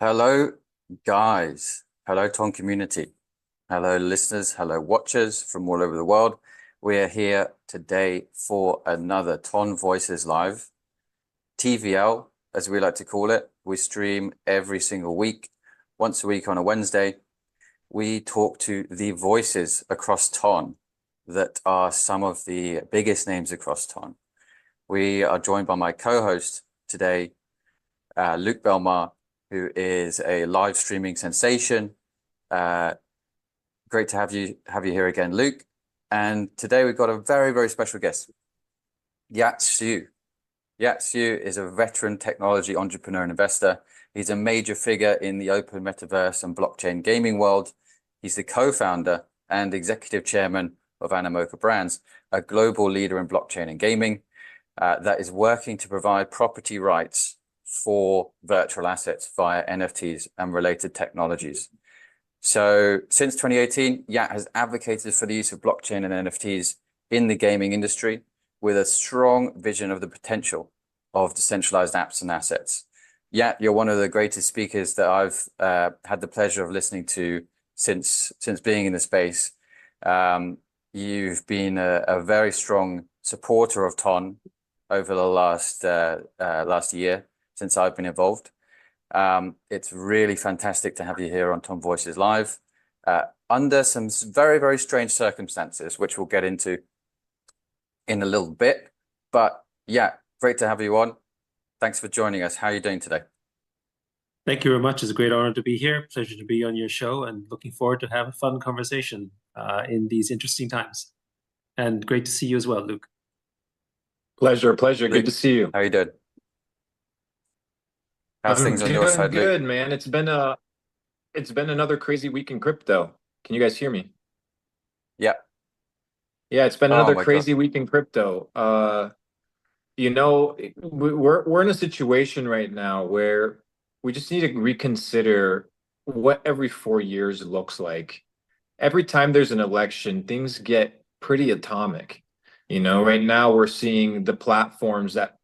Hello, guys. Hello, Ton community. Hello, listeners. Hello, watchers from all over the world. We are here today for another Ton Voices Live, TVL, as we like to call it. We stream every single week, once a week on a Wednesday. We talk to the voices across Ton that are some of the biggest names across Ton. We are joined by my co-host today, Luke Belmar, who is a live streaming sensation. Great to have you here again, Luke. And today we've got a very, very special guest, Yat Siu. Yat Siu is a veteran technology entrepreneur and investor. He's a major figure in the open metaverse and blockchain gaming world. He's the co-founder and executive chairman of Animoca Brands, a global leader in blockchain and gaming that is working to provide property rights for virtual assets via NFTs and related technologies. So since 2018, Yat has advocated for the use of blockchain and NFTs in the gaming industry with a strong vision of the potential of decentralized apps and assets. Yat, you're one of the greatest speakers that I've had the pleasure of listening to since being in the space. You've been a very strong supporter of Ton over the last year since I've been involved. It's really fantastic to have you here on Ton Voices Live under some very, very strange circumstances, which we'll get into in a little bit. But yeah, great to have you on. Thanks for joining us. How are you doing today? Thank you very much. It's a great honor to be here. Pleasure to be on your show and looking forward to have a fun conversation in these interesting times. And great to see you as well, Luke. Pleasure. Luke, good to see you. How are you doing? How's things on your side, Luke? Good, man. It's been another crazy week in crypto. Can you guys hear me? Yeah. Yeah, it's been Oh another my crazy God. week in crypto. We're in a situation right now where we just need to reconsider what every 4 years looks like. Every time there's an election, things get pretty atomic. Right now we're seeing the platforms that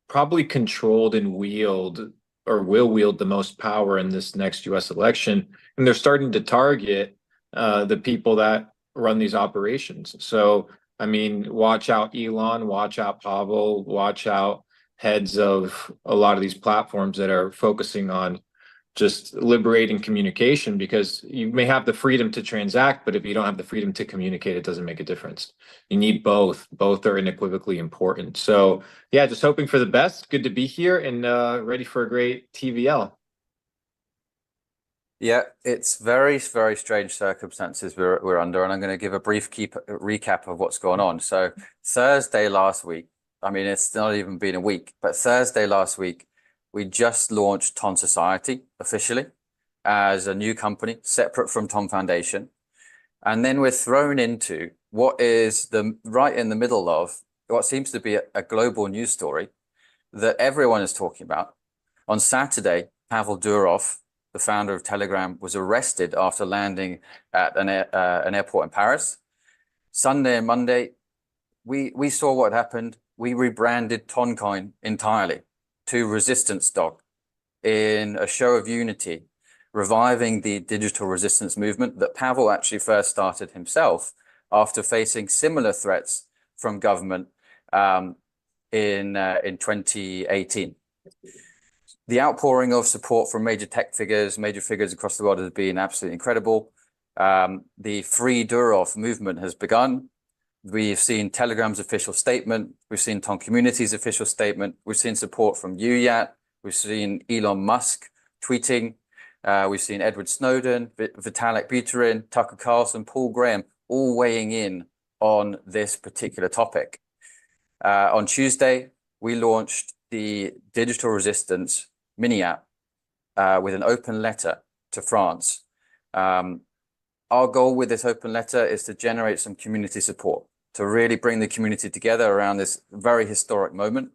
probably controlled and wield or will wield the most power in this next US election. And they're starting to target the people that run these operations. So, I mean, watch out Elon, watch out Pavel, watch out heads of a lot of these platforms that are focusing on just liberating communication, because you may have the freedom to transact, but if you don't have the freedom to communicate, it doesn't make a difference. You need both. Both are unequivocally important. So yeah, just hoping for the best. Good to be here and ready for a great TVL. Yeah, it's very, very strange circumstances we're under, and I'm going to give a brief recap of what's going on. So Thursday last week, I mean, it's not even been a week, but Thursday last week, we just launched Ton Society officially as a new company separate from Ton Foundation. And then we're thrown into what is right in the middle of what seems to be a global news story that everyone is talking about. On Saturday, Pavel Durov, the founder of Telegram, was arrested after landing at an airport in Paris. Sunday and Monday, we saw what happened. We rebranded Toncoin entirely to Resistance Dog in a show of unity, reviving the digital resistance movement that Pavel actually first started himself after facing similar threats from government in 2018. The outpouring of support from major figures across the world has been absolutely incredible. The Free Durov movement has begun. We've seen Telegram's official statement. We've seen Ton Community's official statement. We've seen support from you, Yat. We've seen Elon Musk tweeting. We've seen Edward Snowden, Vitalik Buterin, Tucker Carlson, Paul Graham, all weighing in on this particular topic. On Tuesday, we launched the Digital Resistance mini app with an open letter to France. Our goal with this open letter is to generate some community support, to really bring the community together around this very historic moment.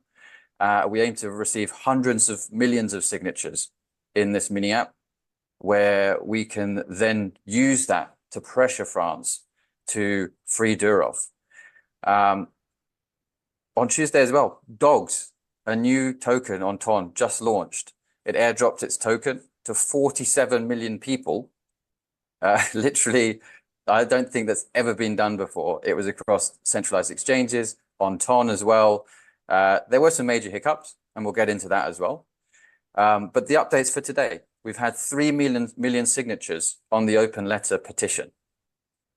We aim to receive hundreds of millions of signatures in this mini app, where we can then use that to pressure France to free Durov. On Tuesday as well, Dogs, a new token on Ton, just launched. It airdropped its token to 47 million people. Literally, I don't think that's ever been done before. It was across centralized exchanges, on Ton as well. There were some major hiccups, and we'll get into that as well. But the updates for today, we've had 3 million signatures on the open letter petition.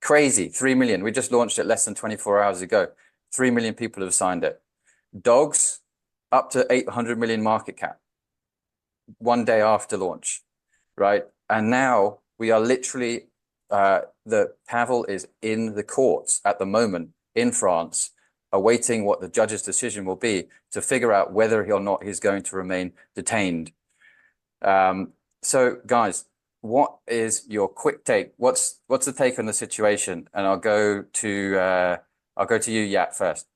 Crazy, 3 million. We just launched it less than 24 hours ago. 3 million people have signed it. Dogs, up to 800 million market cap, one day after launch, right? And now we are literally, the Pavel is in the courts at the moment in France, awaiting what the judge's decision will be to figure out whether or not he's going to remain detained. So guys, what is your quick take? What's the take on the situation? And I'll go to you, Yat, first.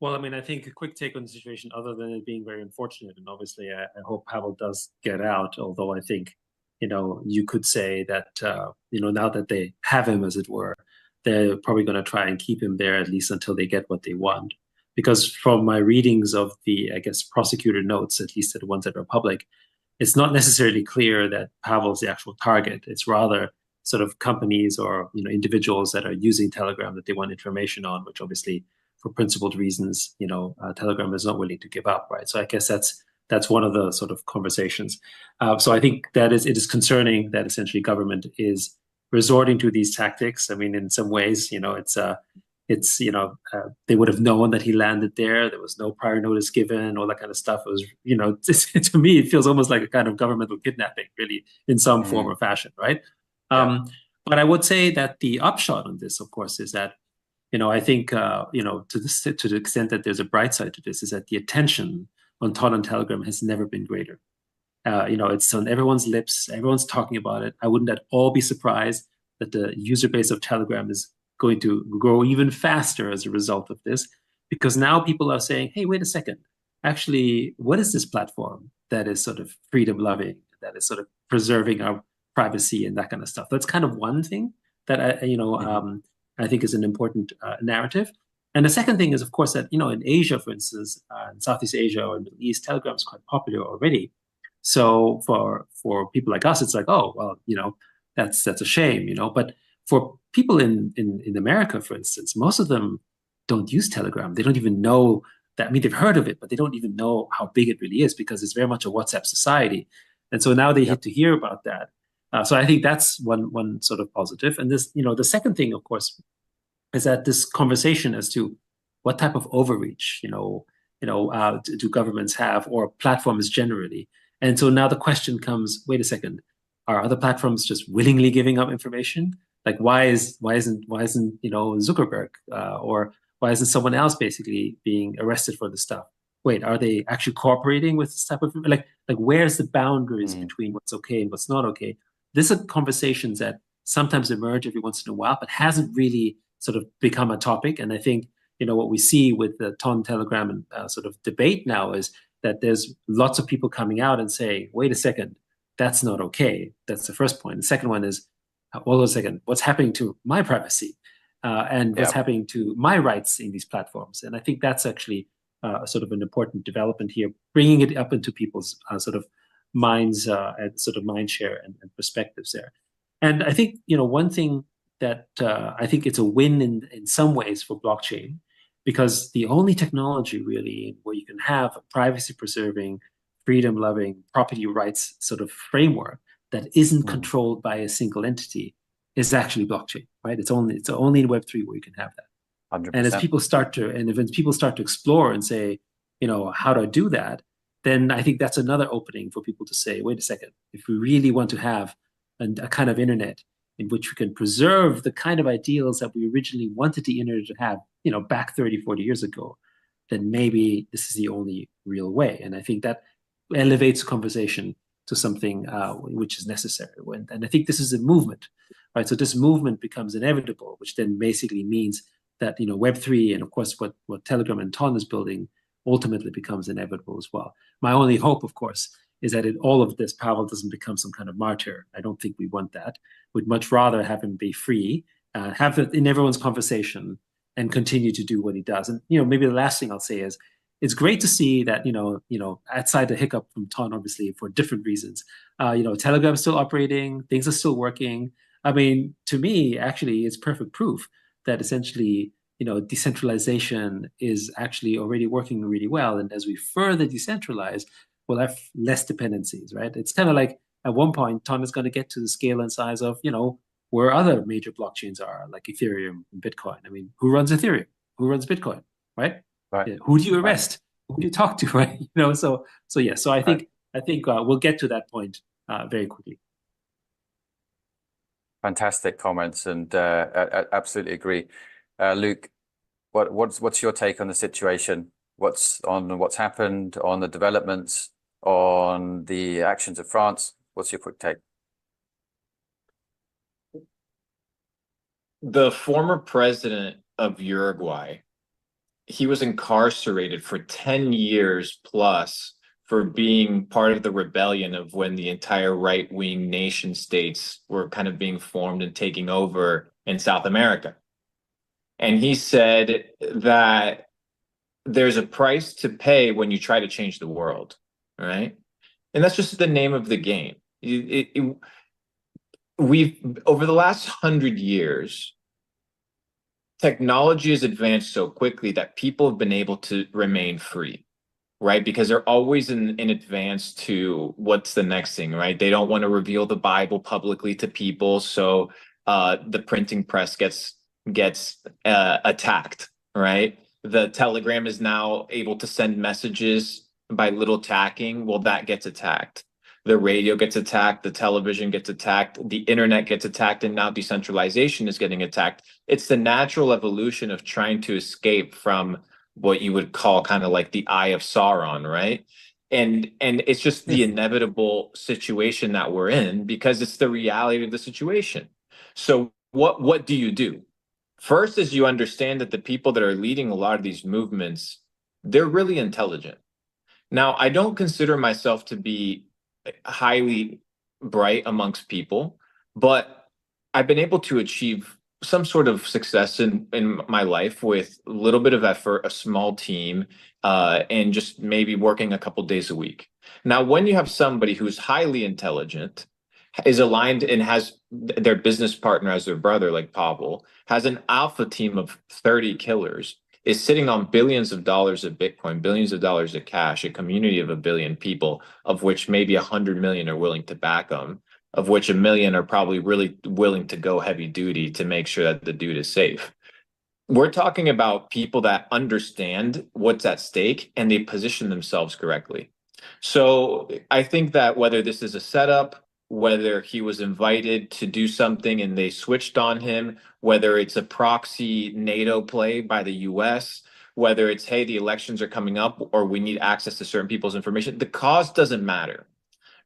Well, I mean, I think a quick take on the situation, other than it being very unfortunate, and obviously I hope Pavel does get out, although I think, you could say that, now that they have him, as it were, they're probably going to try and keep him there at least until they get what they want. Because from my readings of the, I guess, prosecutor notes, at least the ones that are public, it's not necessarily clear that Pavel's the actual target. It's rather sort of companies or individuals that are using Telegram that they want information on, which obviously, for principled reasons, Telegram is not willing to give up, right? So I guess that's one of the sort of conversations. So I think that it is concerning that essentially government is resorting to these tactics. I mean, in some ways, they would have known that he landed there. There was no prior notice given, all that kind of stuff. It was, to me, it feels almost like a kind of governmental kidnapping, really, in some form or fashion, right? Yeah. But I would say that the upshot on this, of course, is that, I think, to the extent that there's a bright side to this, is that the attention on Ton and Telegram has never been greater. It's on everyone's lips. Everyone's talking about it. I wouldn't at all be surprised that the user base of Telegram is going to grow even faster as a result of this, because now people are saying, hey, wait a second. Actually, what is this platform that is sort of freedom loving, that is sort of preserving our privacy and that kind of stuff? That's kind of one thing that I think is an important narrative. And the second thing is, of course, that in Asia, for instance, in Southeast Asia or Middle East, Telegram is quite popular already. So for people like us, it's like, oh, well, that's a shame, But for people in America, for instance, most of them don't use Telegram. They don't even know that. I mean, they've heard of it, but they don't even know how big it really is, because it's very much a WhatsApp society. And so now they hit to hear about that. So I think that's one sort of positive. And this, the second thing, of course, is that this conversation as to what type of overreach, do governments have, or platforms generally. And so now the question comes, wait a second, are other platforms just willingly giving up information? Like, why isn't Zuckerberg or why isn't someone else basically being arrested for this stuff? Wait, are they actually cooperating with this type of like where's the boundaries between what's okay and what's not okay? These are conversations that sometimes emerge every once in a while, but hasn't really sort of become a topic. And I think what we see with the Ton Telegram and sort of debate now is that there's lots of people coming out and saying, wait a second, that's not okay. That's the first point. The second one is, hold on a second, what's happening to my privacy and what's happening to my rights in these platforms? And I think that's actually sort of an important development here, bringing it up into people's sort of minds and sort of mind share and perspectives there. And I think, one thing that I think it's a win in some ways for blockchain, because the only technology really where you can have a privacy-preserving, freedom-loving, property rights sort of framework that isn't controlled by a single entity is actually blockchain, right? It's only in Web3 where you can have that. 100%. And as people start to explore and say, how do I do that? Then I think that's another opening for people to say, wait a second, if we really want to have a kind of internet in which we can preserve the kind of ideals that we originally wanted the internet to have, back 30, 40 years ago, then maybe this is the only real way. And I think that elevates the conversation to something which is necessary. And I think this is a movement, right? So this movement becomes inevitable, which then basically means that, Web3 and of course what Telegram and Ton is building ultimately becomes inevitable as well. My only hope, of course, is that in all of this, Pavel doesn't become some kind of martyr. I don't think we want that. We'd much rather have him be free, have it in everyone's conversation, and continue to do what he does. And maybe the last thing I'll say is, it's great to see that, outside the hiccup from Ton, obviously for different reasons, Telegram's still operating, things are still working. I mean, to me, actually, it's perfect proof that essentially, decentralization is actually already working really well. And as we further decentralize, we'll have less dependencies, right? It's kind of like at one point, Ton is going to get to the scale and size of, where other major blockchains are, like Ethereum and Bitcoin. I mean, who runs Ethereum? Who runs Bitcoin, right? Right. Yeah. Who do you Right. arrest? Who do you talk to, right? So yeah. So I Right. think we'll get to that point very quickly. Fantastic comments, and I absolutely agree. Luke, what's your take on the situation? What's happened, on the developments, on the actions of France? What's your quick take? The former president of Uruguay, he was incarcerated for 10 years plus for being part of the rebellion of when the entire right-wing nation states were kind of being formed and taking over in South America. And he said that there's a price to pay when you try to change the world, right? And that's just the name of the game. We've, over the last 100 years, technology has advanced so quickly that people have been able to remain free, right? Because they're always in advance to what's the next thing, right? They don't want to reveal the Bible publicly to people, so the printing press gets attacked, right? The Telegram is now able to send messages by little tacking. Well, that gets attacked. The radio gets attacked, the television gets attacked, the internet gets attacked, and now decentralization is getting attacked. It's the natural evolution of trying to escape from what you would call kind of like the eye of Sauron, right? And it's just the inevitable situation that we're in because it's the reality of the situation. So what do you do? First is you understand that the people that are leading a lot of these movements, they're really intelligent. Now, I don't consider myself to be highly bright amongst people, but I've been able to achieve some sort of success in my life with a little bit of effort, a small team, and just maybe working a couple days a week. Now, when you have somebody who's highly intelligent, is aligned and has their business partner as their brother, like Pavel, has an alpha team of 30 killers, is sitting on billions of dollars of Bitcoin, billions of dollars of cash, a community of 1 billion people, of which maybe 100 million are willing to back them, of which 1 million are probably really willing to go heavy duty to make sure that the dude is safe. We're talking about people that understand what's at stake and they position themselves correctly. So I think that whether this is a setup, whether he was invited to do something and they switched on him, whether it's a proxy NATO play by the US, whether it's, hey, the elections are coming up or we need access to certain people's information, the cause doesn't matter,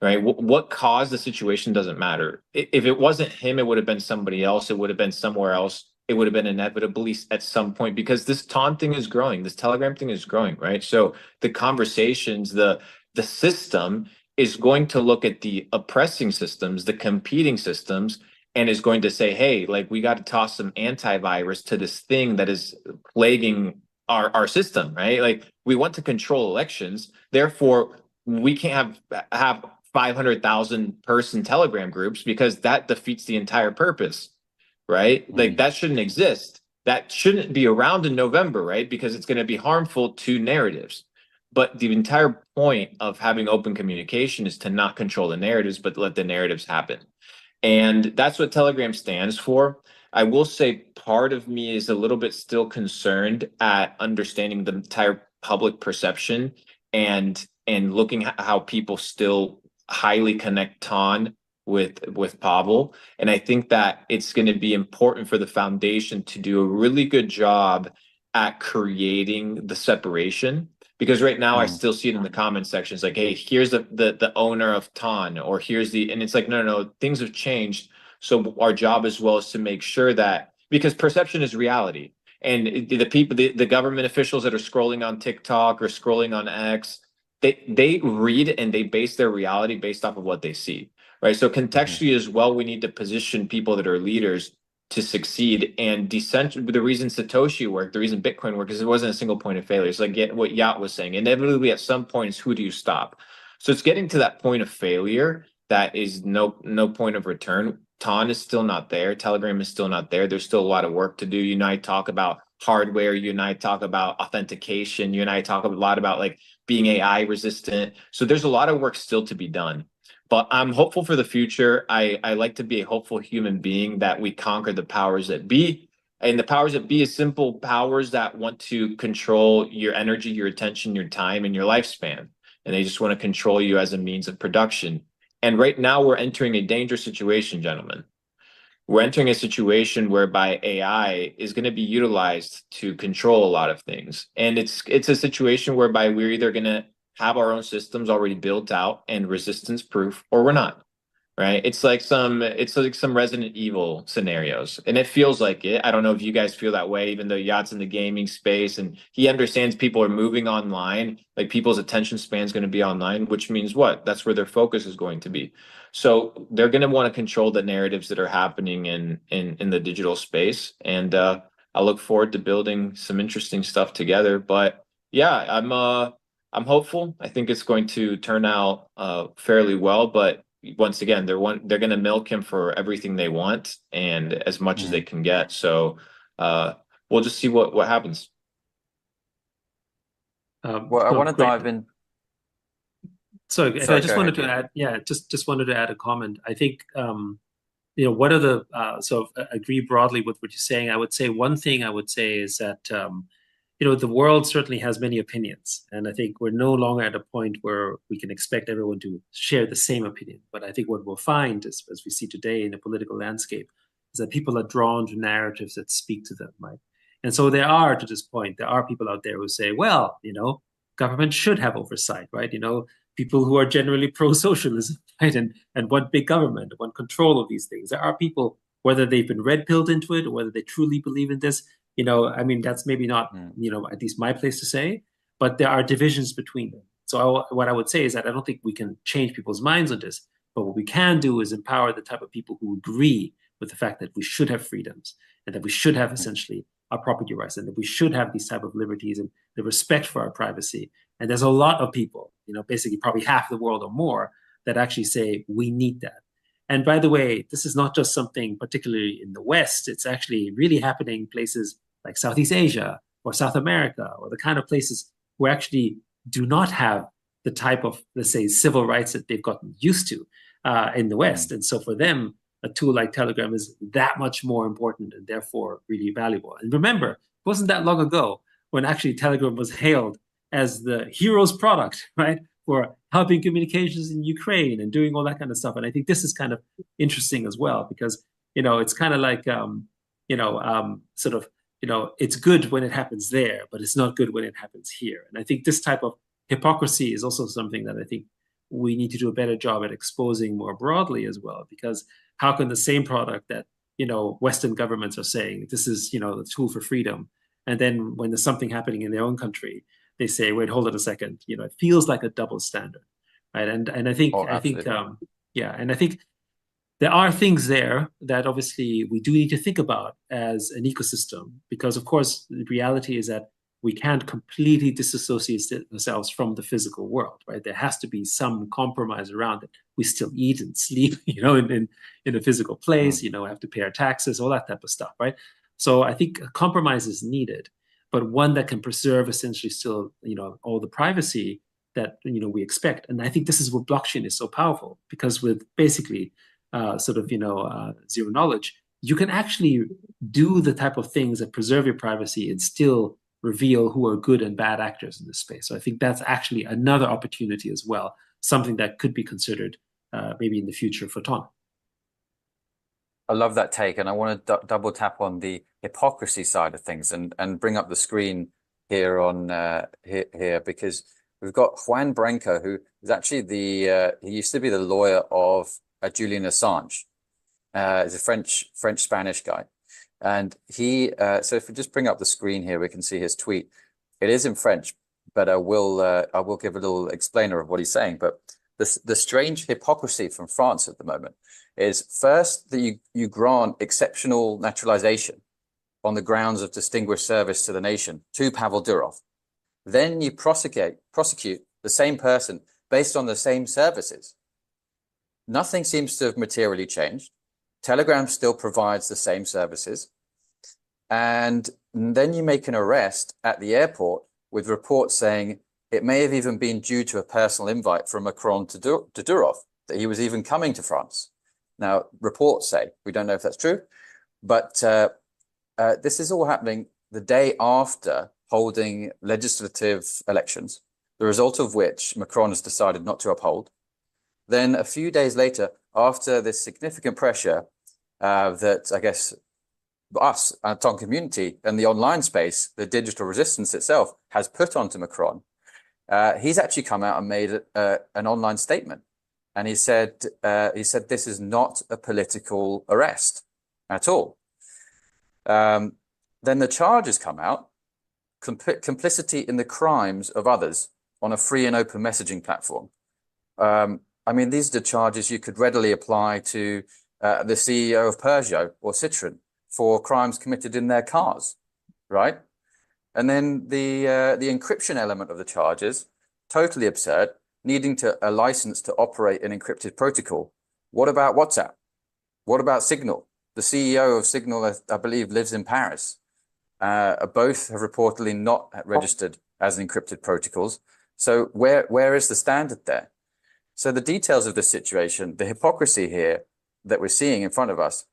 right? What caused the situation doesn't matter. If it wasn't him, it would have been somebody else. It would have been somewhere else. It would have been inevitably at some point because this taunt thing is growing. This Telegram thing is growing, right? So the conversations, the system is going to look at the oppressing systems, the competing systems, and is going to say, hey, like we got to toss some antivirus to this thing that is plaguing our system, right? Like we want to control elections, therefore we can't have 500,000 person Telegram groups because that defeats the entire purpose, right? Like that shouldn't exist. That shouldn't be around in November, right? Because it's going to be harmful to narratives. But the entire point of having open communication is to not control the narratives, but let the narratives happen. And that's what Telegram stands for. I will say part of me is a little bit still concerned at understanding the entire public perception and looking at how people still highly connect Ton with Pavel. And I think that it's going to be important for the foundation to do a really good job at creating the separation. Because right now I still see it in the comment sections like, hey, here's the owner of Ton, or here's and it's like, no, things have changed. So our job as well is to make sure that, because perception is reality. And the people, the government officials that are scrolling on TikTok or scrolling on X, they read and they base their reality based off of what they see, right? So contextually as well, we need to position people that are leaders to succeed. And the reason Satoshi worked, the reason Bitcoin worked, is it wasn't a single point of failure. It's like what Yacht was saying. Inevitably, at some points, who do you stop? So it's getting to that point of failure that is no point of return. Ton is still not there. Telegram is still not there. There's still a lot of work to do. You and I talk about hardware. You and I talk about authentication. You and I talk a lot about like being AI resistant. So there's a lot of work still to be done. But I'm hopeful for the future. I like to be a hopeful human being that we conquer the powers that be. And the powers that be is simple powers that want to control your energy, your attention, your time, and your lifespan. And they just want to control you as a means of production. And right now we're entering a dangerous situation, gentlemen. We're entering a situation whereby AI is going to be utilized to control a lot of things. And it's a situation whereby we're either going to have our own systems already built out and resistance proof, or we're not. Right? It's like some Resident Evil scenarios, and it feels like it. I don't know if you guys feel that way, even though Yacht's in the gaming space and he understands people are moving online, like people's attention span is going to be online, which means what? That's where their focus is going to be. So they're going to want to control the narratives that are happening in the digital space, and I look forward to building some interesting stuff together. But yeah, I'm hopeful. I think it's going to turn out fairly well, but once again, they're going to milk him for everything they want and as much as they can get. So we'll just see what happens. Well, I want to Great. dive in. So I Sorry, just go wanted ahead, to you. add, yeah, just wanted to add a comment. I think, what are the, so I agree broadly with what you're saying. I would say one thing I would say is that, the world certainly has many opinions. And I think we're no longer at a point where we can expect everyone to share the same opinion. But I think what we'll find is, as we see today in the political landscape, is that people are drawn to narratives that speak to them, right? And so to this point, there are people out there who say, well, government should have oversight, right? People who are generally pro-socialism, right? And want big government, want control of these things. There are people, whether they've been red-pilled into it or whether they truly believe in this, I mean, that's maybe not, at least my place to say, but there are divisions between them. So what I would say is that I don't think we can change people's minds on this, but what we can do is empower the type of people who agree with the fact that we should have freedoms and that we should have essentially our property rights and that we should have these type of liberties and the respect for our privacy. And there's a lot of people, basically probably half the world or more, that actually say we need that. And by the way, this is not just something particularly in the West. It's actually really happening in places like Southeast Asia or South America, or the kind of places who actually do not have the type of, let's say, civil rights that they've gotten used to in the West. And so for them, a tool like Telegram is that much more important and therefore really valuable. And remember, it wasn't that long ago when actually Telegram was hailed as the hero's product, right? For helping communications in Ukraine and doing all that kind of stuff. And I think this is kind of interesting as well, because, it's kind of like, sort of, it's good when it happens there, but it's not good when it happens here. And I think this type of hypocrisy is also something that I think we need to do a better job at exposing more broadly as well, because how can the same product that, Western governments are saying, this is, the tool for freedom. And then when there's something happening in their own country, they say, wait, hold on a second. It feels like a double standard, right? And I think, yeah, and I think there are things there that obviously we do need to think about as an ecosystem, because of course the reality is that we can't completely disassociate ourselves from the physical world, right? There has to be some compromise around it. We still eat and sleep, in a physical place, have to pay our taxes, all that type of stuff, right? So I think a compromise is needed, but one that can preserve essentially still, all the privacy that, we expect. And I think this is what blockchain is so powerful, because with basically zero knowledge, you can actually do the type of things that preserve your privacy and still reveal who are good and bad actors in this space. So I think that's actually another opportunity as well, something that could be considered maybe in the future for Ton. I love that take, and I want to double tap on the hypocrisy side of things and bring up the screen here on here because we've got Juan Branco, who is actually he used to be the lawyer of Julian Assange. He's a French Spanish guy, and so if we just bring up the screen here, we can see his tweet. It is in French, but I will give a little explainer of what he's saying. But the strange hypocrisy from France at the moment is first that you grant exceptional naturalization on the grounds of distinguished service to the nation to Pavel Durov. Then you prosecute the same person based on the same services. Nothing seems to have materially changed. Telegram still provides the same services. And then you make an arrest at the airport with reports saying it may have even been due to a personal invite from Macron to Durov, that he was even coming to France. Now, reports say, we don't know if that's true, but this is all happening the day after holding legislative elections, the result of which Macron has decided not to uphold. Then a few days later, after this significant pressure that I guess us, our Toncoin community and the online space, the digital resistance itself has put onto Macron, he's actually come out and made an online statement. And he said this is not a political arrest at all. Then the charges come out, complicity in the crimes of others on a free and open messaging platform. I mean, these are the charges you could readily apply to the CEO of Peugeot or Citroën for crimes committed in their cars, right? And then the encryption element of the charges, totally absurd, needing a license to operate an encrypted protocol. What about WhatsApp? What about Signal? The CEO of Signal, I believe, lives in Paris. Both have reportedly not registered as encrypted protocols. So where is the standard there? So the details of the situation, the hypocrisy here that we're seeing in front of us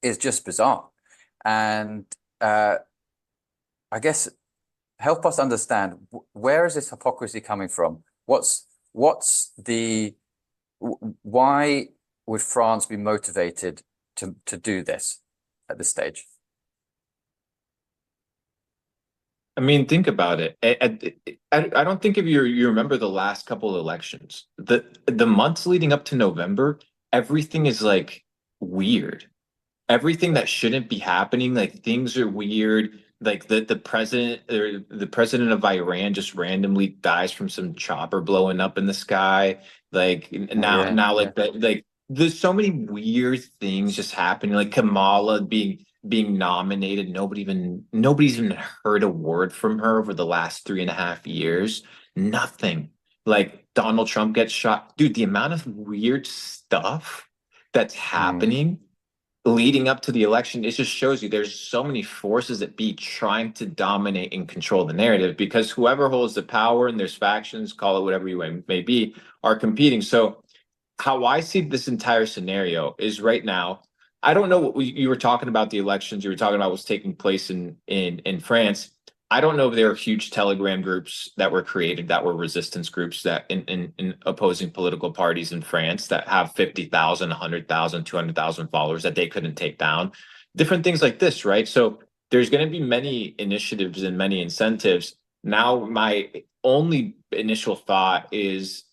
is just bizarre. And I guess help us understand, where is this hypocrisy coming from? Why would France be motivated to do this at this stage? I mean, think about it. I don't think if you remember the last couple of elections, the months leading up to November, everything is like weird. Everything that shouldn't be happening, like things are weird. Like the president or the president of Iran just randomly dies from some chopper blowing up in the sky. Like now like that, like there's so many weird things just happening. Like Kamala being nominated. Nobody's even heard a word from her over the last 3.5 years. Nothing. Like Donald Trump gets shot. Dude, the amount of weird stuff that's happening leading up to the election, it just shows you there's so many forces at be trying to dominate and control the narrative, because whoever holds the power and there's factions, call it whatever you may be, are competing. So how I see this entire scenario is right now, I don't know what you were talking about, the elections you were talking about was taking place in France. I don't know if there are huge Telegram groups that were created that were resistance groups that in opposing political parties in France that have 50,000, 100,000, 200,000 followers that they couldn't take down. Different things like this, right? So there's going to be many initiatives and many incentives. Now, my only initial thought is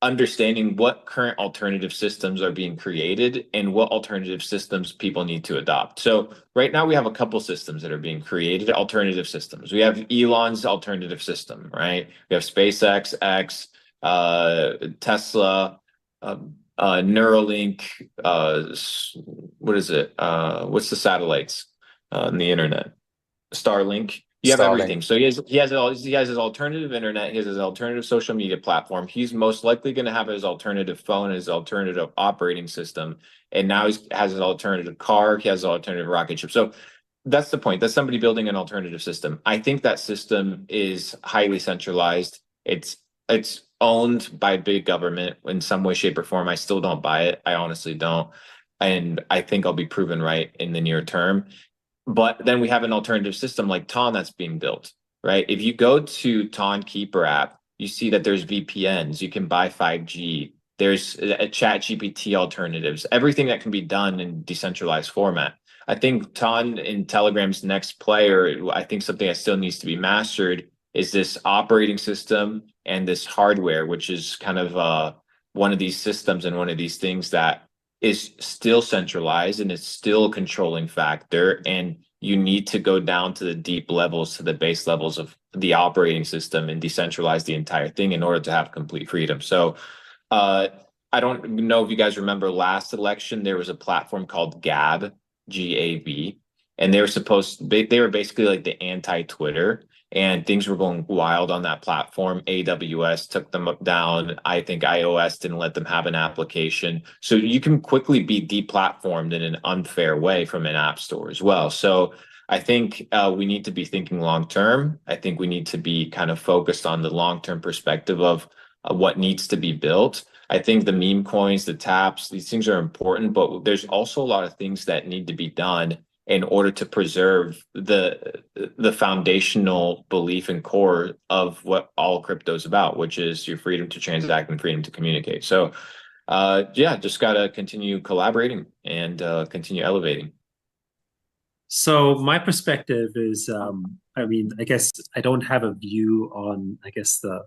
understanding what current alternative systems are being created and what alternative systems people need to adopt. So right now we have a couple systems that are being created, alternative systems. We have Elon's alternative system, right? We have SpaceX, X, Tesla, Neuralink, what is it? What's the satellites on the internet? Starlink. You have everything. So he has his alternative internet, he has his alternative social media platform. He's most likely going to have his alternative phone, his alternative operating system, and now he has his alternative car. He has an alternative rocket ship. So that's the point. That's somebody building an alternative system. I think that system is highly centralized. It's owned by big government in some way, shape, or form. I still don't buy it. I honestly don't, and I think I'll be proven right in the near term. But then we have an alternative system like Ton that's being built, right? If you go to Ton Keeper app, you see that there's VPNs. You can buy 5G. There's a chat GPT alternatives, everything that can be done in decentralized format. I think Ton in Telegram's next player, I think something that still needs to be mastered is this operating system and this hardware, which is kind of one of these systems and one of these things that is still centralized and it's still a controlling factor. And you need to go down to the deep levels, to the base levels of the operating system and decentralize the entire thing in order to have complete freedom. So Uh, I don't know if you guys remember last election, there was a platform called Gab, Gab, and they were they were basically like the anti-Twitter, and things were going wild on that platform. AWS took them down. I think iOS didn't let them have an application. So you can quickly be deplatformed in an unfair way from an app store as well. So I think we need to be thinking long term. I think we need to be kind of focused on the long term perspective of what needs to be built. I think the meme coins, the taps, these things are important, but there's also a lot of things that need to be done in order to preserve the foundational belief and core of what all crypto is about, which is your freedom to transact and freedom to communicate. So, yeah, just gotta continue collaborating and continue elevating. So my perspective is, I mean, I guess I don't have a view on, I guess, the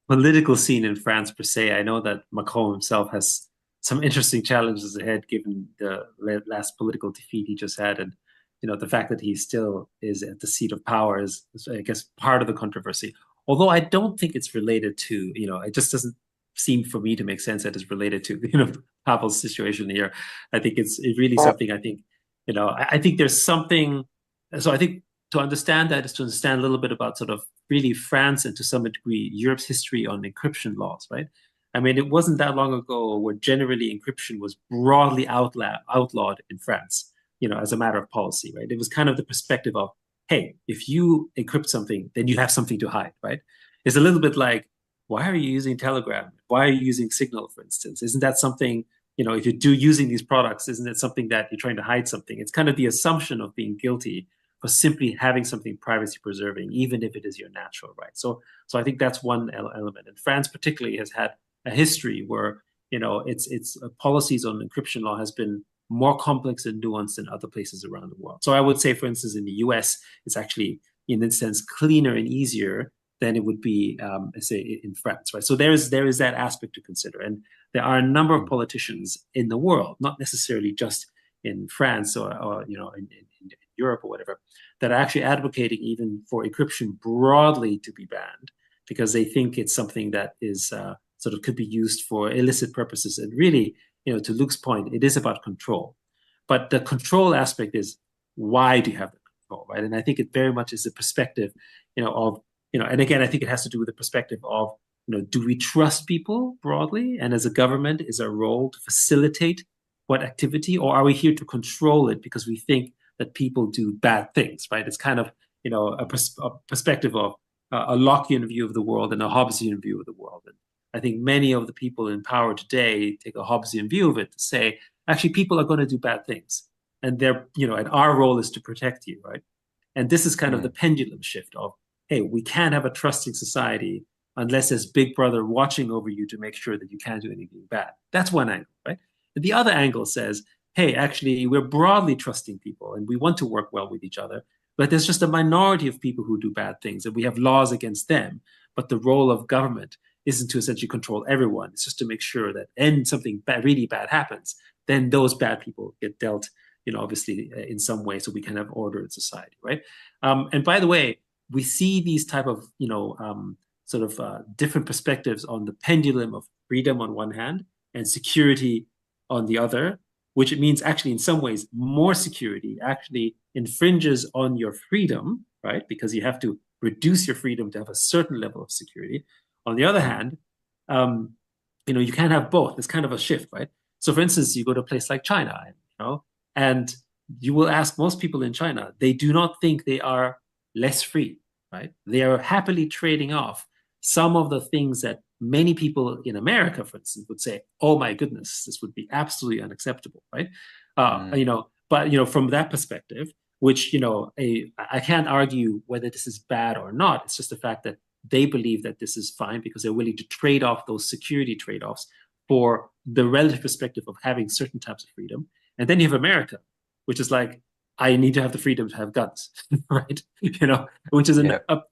political scene in France per se. I know that Macron himself has some interesting challenges ahead, given the last political defeat he just had, and the fact that he still is at the seat of power is, I guess, part of the controversy. Although I don't think it's related to, it just doesn't seem for me to make sense that it's related to, Pavel's situation here. I think it's really something. I think, I think there's something. So I think to understand that is to understand a little bit about sort of really France and to some degree Europe's history on encryption laws, right? I mean, it wasn't that long ago where generally encryption was broadly outlawed in France, as a matter of policy, right? It was kind of the perspective of, hey, if you encrypt something, then you have something to hide, right? It's a little bit like, why are you using Telegram? Why are you using Signal, for instance? Isn't that something, if you do using these products, isn't it something that you're trying to hide something? It's kind of the assumption of being guilty for simply having something privacy preserving, even if it is your natural right. So I think that's one element. And France particularly has had a history where its policies on encryption law has been more complex and nuanced than other places around the world. So I would say, for instance, in the US, it's actually in a sense cleaner and easier than it would be, say, in France, right? So there is that aspect to consider, and there are a number of politicians in the world, not necessarily just in France or in Europe or whatever, that are actually advocating even for encryption broadly to be banned because they think it's something that is sort of could be used for illicit purposes. And really, to Luke's point, it is about control. But the control aspect is why do you have the control, right? And I think it very much is a perspective, of, and again, I think it has to do with the perspective of, do we trust people broadly? And as a government, is our role to facilitate what activity, or are we here to control it because we think that people do bad things, right? It's kind of, a perspective of a Lockean view of the world and a Hobbesian view of the world. And I think many of the people in power today take a Hobbesian view of it to say, actually, people are going to do bad things. And and our role is to protect you, right? And this is kind of the pendulum shift of, hey, we can't have a trusting society unless there's Big Brother watching over you to make sure that you can't do anything bad. That's one angle, right? And the other angle says, hey, actually, we're broadly trusting people and we want to work well with each other, but there's just a minority of people who do bad things and we have laws against them. But the role of government isn't to essentially control everyone. It's just to make sure that when something bad, really bad happens, then those bad people get dealt, obviously in some way so we can have order in society, right? And by the way, we see these type of, sort of different perspectives on the pendulum of freedom on one hand and security on the other, which it means actually in some ways more security actually infringes on your freedom, right? Because you have to reduce your freedom to have a certain level of security. On the other hand, you can't have both. It's kind of a shift, right? So for instance, you go to a place like China, and you will ask most people in China, they do not think they are less free, right? They are happily trading off some of the things that many people in America, for instance, would say, "Oh my goodness, this would be absolutely unacceptable," right? But from that perspective, which I can't argue whether this is bad or not. It's just the fact that they believe that this is fine because they're willing to trade off those security trade-offs for the relative perspective of having certain types of freedom. And then you have America, which is like, I need to have the freedom to have guns, right? Which is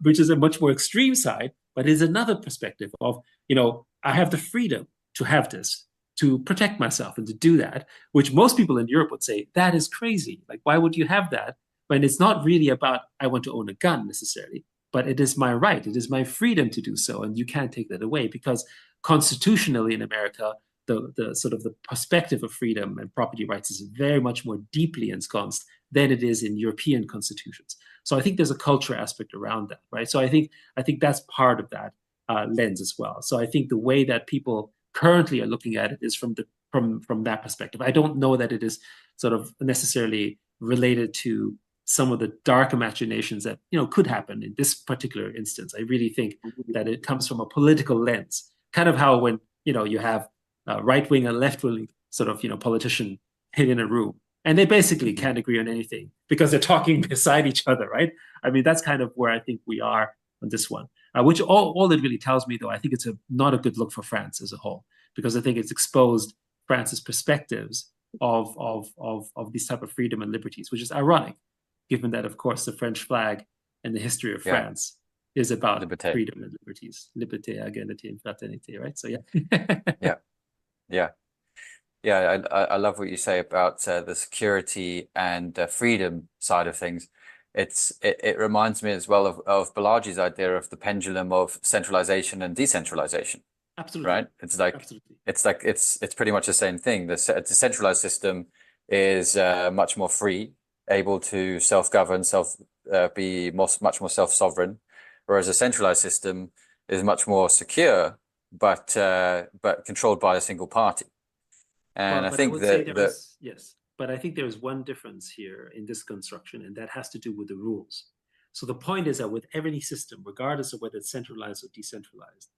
which is a much more extreme side, but is another perspective of, I have the freedom to have this, to protect myself and to do that, which most people in Europe would say, that is crazy. Like, why would you have that? When it's not really about, I want to own a gun necessarily, but it is my right. It is my freedom to do so. And you can't take that away because constitutionally in America, the sort of the perspective of freedom and property rights is very much more deeply ensconced than it is in European constitutions. So I think there's a culture aspect around that, right? So I think that's part of that lens as well. So I think the way that people currently are looking at it is from that perspective. I don't know that it is sort of necessarily related to some of the dark imaginations that could happen in this particular instance. I really think that it comes from a political lens, kind of how when you have a right wing and left wing sort of politician in a room, and they basically can't agree on anything because they're talking beside each other, right? I mean, that's kind of where I think we are on this one. Which all it really tells me, though, I think it's not a good look for France as a whole, because I think it's exposed France's perspectives of these type of freedom and liberties, which is ironic, given that, of course, the French flag and the history of France is about Liberté. freedom and liberties, liberté, égalité, and fraternité, right? So yeah. Yeah. I love what you say about the security and freedom side of things. It reminds me as well of Balaji's idea of the pendulum of centralization and decentralization. Absolutely. Right? Absolutely. It's pretty much the same thing. The decentralized system is much more free, able to self-govern, be much more self-sovereign, whereas a centralized system is much more secure, but controlled by a single party. And I think yes, but I think there is one difference here in this construction, and that has to do with the rules. So the point is that with every system, regardless of whether it's centralized or decentralized,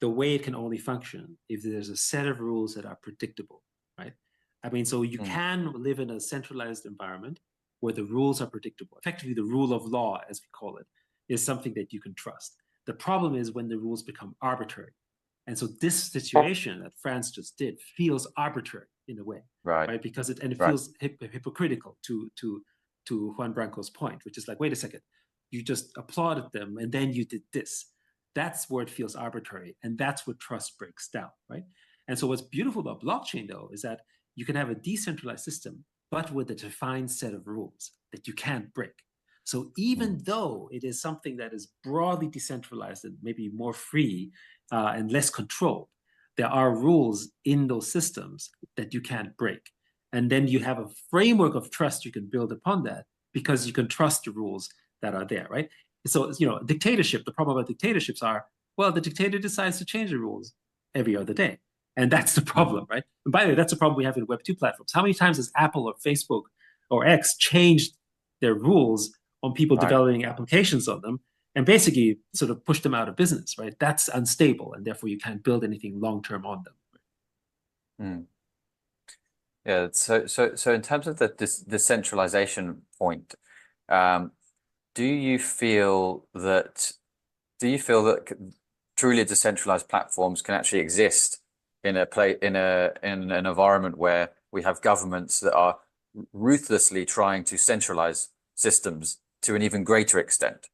the way it can only function if there's a set of rules that are predictable, right? I mean, so you can live in a centralized environment where the rules are predictable. Effectively, the rule of law, as we call it, is something that you can trust. The problem is when the rules become arbitrary. And so this situation that France just did feels arbitrary in a way, right? Because it feels hypocritical to Juan Branco's point, which is like, wait a second, you just applauded them and then you did this. That's where it feels arbitrary, and that's where trust breaks down, right? And so what's beautiful about blockchain, though, is that you can have a decentralized system, but with a defined set of rules that you can't break. So even though it is something that is broadly decentralized and maybe more free and less controlled, there are rules in those systems that you can't break. And then you have a framework of trust you can build upon that because you can trust the rules that are there, right? So, dictatorship, the problem about dictatorships are, well, the dictator decides to change the rules every other day. And that's the problem, right? And by the way, that's a problem we have in Web2 platforms. How many times has Apple or Facebook or X changed their rules on people developing applications on them and basically sort of pushed them out of business, right? That's unstable, and therefore you can't build anything long-term on them. Yeah, so in terms of the decentralization point, do you feel that truly decentralized platforms can actually exist in an environment where we have governments that are ruthlessly trying to centralize systems to an even greater extent?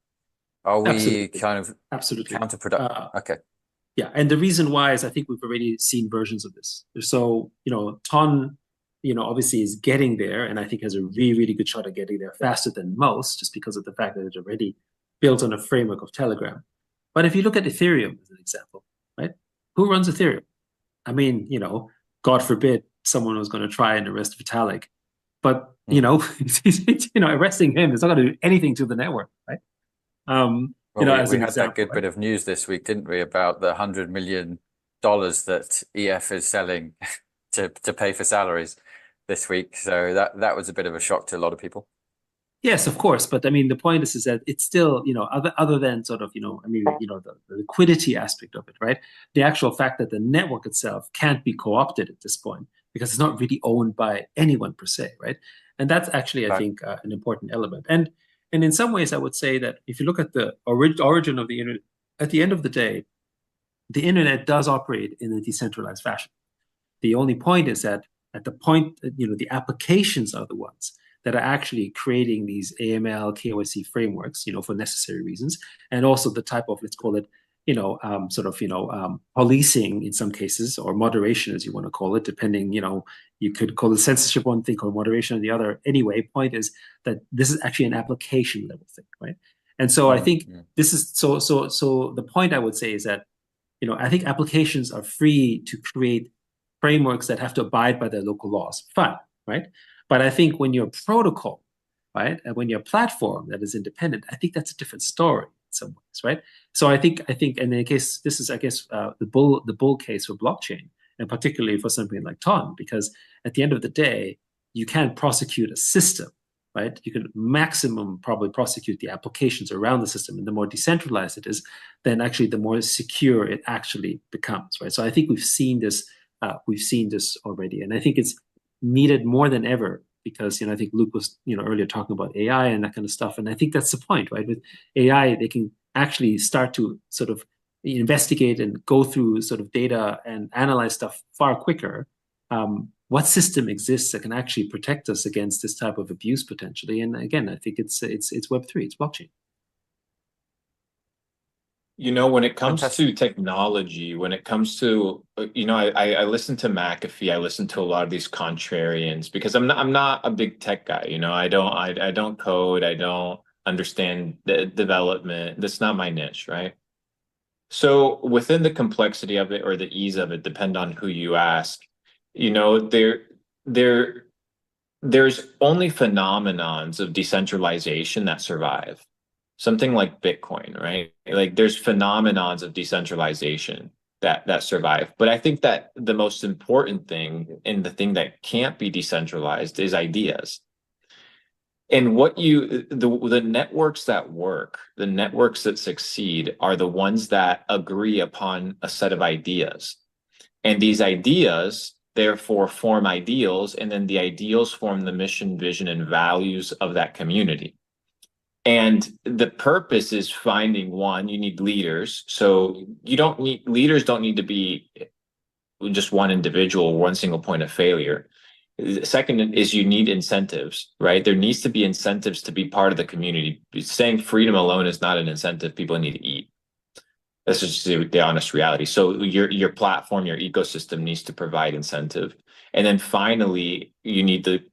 Are we kind of counterproductive? Okay. Yeah, and the reason why is I think we've already seen versions of this. So, Ton, obviously is getting there, and I think has a really, really good shot at getting there faster than most, just because of the fact that it's already built on a framework of Telegram. But if you look at Ethereum as an example, right? Who runs Ethereum? I mean, God forbid someone was going to try and arrest Vitalik, but arresting him is not going to do anything to the network, right? We had that good bit of news this week, didn't we, about the $100 million that EF is selling to pay for salaries this week. So that was a bit of a shock to a lot of people. Yes, of course. But I mean, the point is that it's still, other than sort of, the liquidity aspect of it, right? The actual fact that the network itself can't be co-opted at this point because it's not really owned by anyone per se, right? And that's actually, I think, an important element. And in some ways, I would say that if you look at the origin of the internet, at the end of the day, the internet does operate in a decentralized fashion. The only point is that at the point, the applications are the ones that are actually creating these AML, KYC frameworks, for necessary reasons, and also the type of, let's call it, policing in some cases, or moderation, as you want to call it, depending, you could call it censorship one thing or moderation on the other. Anyway, point is that this is actually an application level thing, right? And so I think this is, so the point I would say is that I think applications are free to create frameworks that have to abide by their local laws. Fine, right? But I think when you're a protocol, right, and when you're a platform that is independent, I think that's a different story in some ways, right? So I think, and in the case, this is, I guess, the bull case for blockchain, and particularly for something like Ton, because at the end of the day, you can't prosecute a system, right? You can maximum probably prosecute the applications around the system, and the more decentralized it is, then actually the more secure it actually becomes, right? So I think we've seen this already, and I think it's needed more than ever because I think Luke was earlier talking about AI and that kind of stuff, and I think that's the point, right? With AI, they can actually start to sort of investigate and go through sort of data and analyze stuff far quicker. What system exists that can actually protect us against this type of abuse potentially? And again, I think it's Web3, it's blockchain. When it comes Fantastic. to technology, when it comes to, I listen to McAfee, I listen to a lot of these contrarians because I'm not a big tech guy. I don't code, I don't understand the development. That's not my niche, right? So within the complexity of it or the ease of it, depend on who you ask. There there's only phenomenons of decentralization that survive. Something like Bitcoin, right? Like there's phenomenons of decentralization that survive. But I think that the most important thing and the thing that can't be decentralized is ideas. And the networks that work, the networks that succeed are the ones that agree upon a set of ideas. And these ideas therefore form ideals, and then the ideals form the mission, vision, and values of that community. And the purpose is finding one, you need leaders. So leaders don't need to be just one individual, one single point of failure. The second is you need incentives, right? There needs to be incentives to be part of the community. Saying freedom alone is not an incentive. People need to eat. That's just the honest reality. So your platform, your ecosystem needs to provide incentive. And then finally, you need the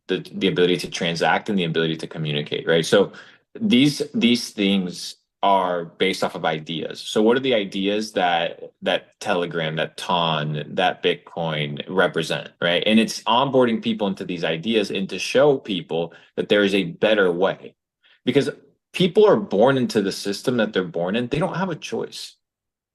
ability to transact and the ability to communicate, right? So these things are based off of ideas. So what are the ideas that Telegram, that Ton, that Bitcoin represent, right? And it's onboarding people into these ideas and to show people that there is a better way. Because people are born into the system that they're born in. They don't have a choice.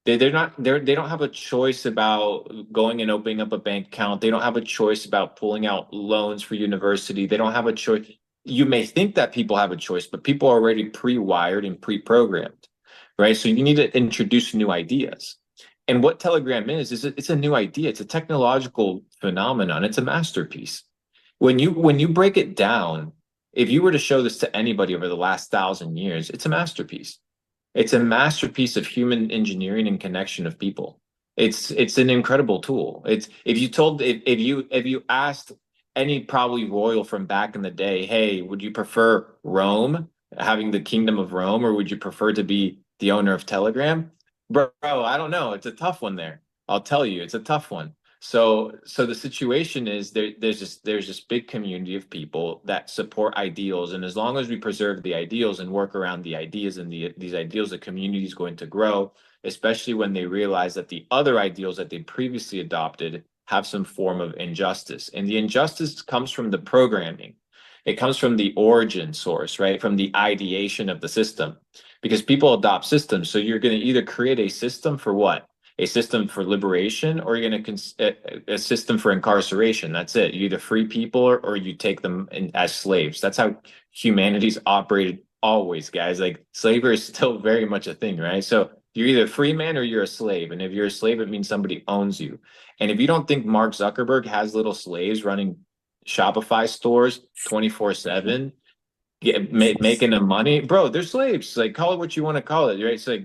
They don't have a choice about going and opening up a bank account. They don't have a choice about pulling out loans for university. They don't have a choice. You may think that people have a choice, but people are already pre-wired and pre-programmed, right? So you need to introduce new ideas. And what Telegram is it's a new idea. It's a technological phenomenon. It's a masterpiece. When you break it down, if you were to show this to anybody over the last 1,000 years, it's a masterpiece. It's a masterpiece of human engineering and connection of people. It's an incredible tool. It's if you asked any probably royal from back in the day, hey, would you prefer Rome, having the kingdom of Rome, or would you prefer to be the owner of Telegram? Bro, I don't know. It's a tough one there. I'll tell you, it's a tough one. So the situation is there's this big community of people that support ideals, and as long as we preserve the ideals and work around the ideas and these ideals, the community is going to grow, especially when they realize that the other ideals that they previously adopted have some form of injustice, and the injustice comes from the programming. It comes from the origin source, right? From the ideation of the system, because people adopt systems. So you're going to either create a system for what? A system for liberation, or you're going to a system for incarceration. That's it. You either free people or you take them as slaves. That's how humanity's operated always, guys. Like slavery is still very much a thing, right? So you're either a free man or you're a slave. And if you're a slave, it means somebody owns you. And if you don't think Mark Zuckerberg has little slaves running Shopify stores 24/7, making them money, bro, they're slaves. Like call it what you want to call it, right? So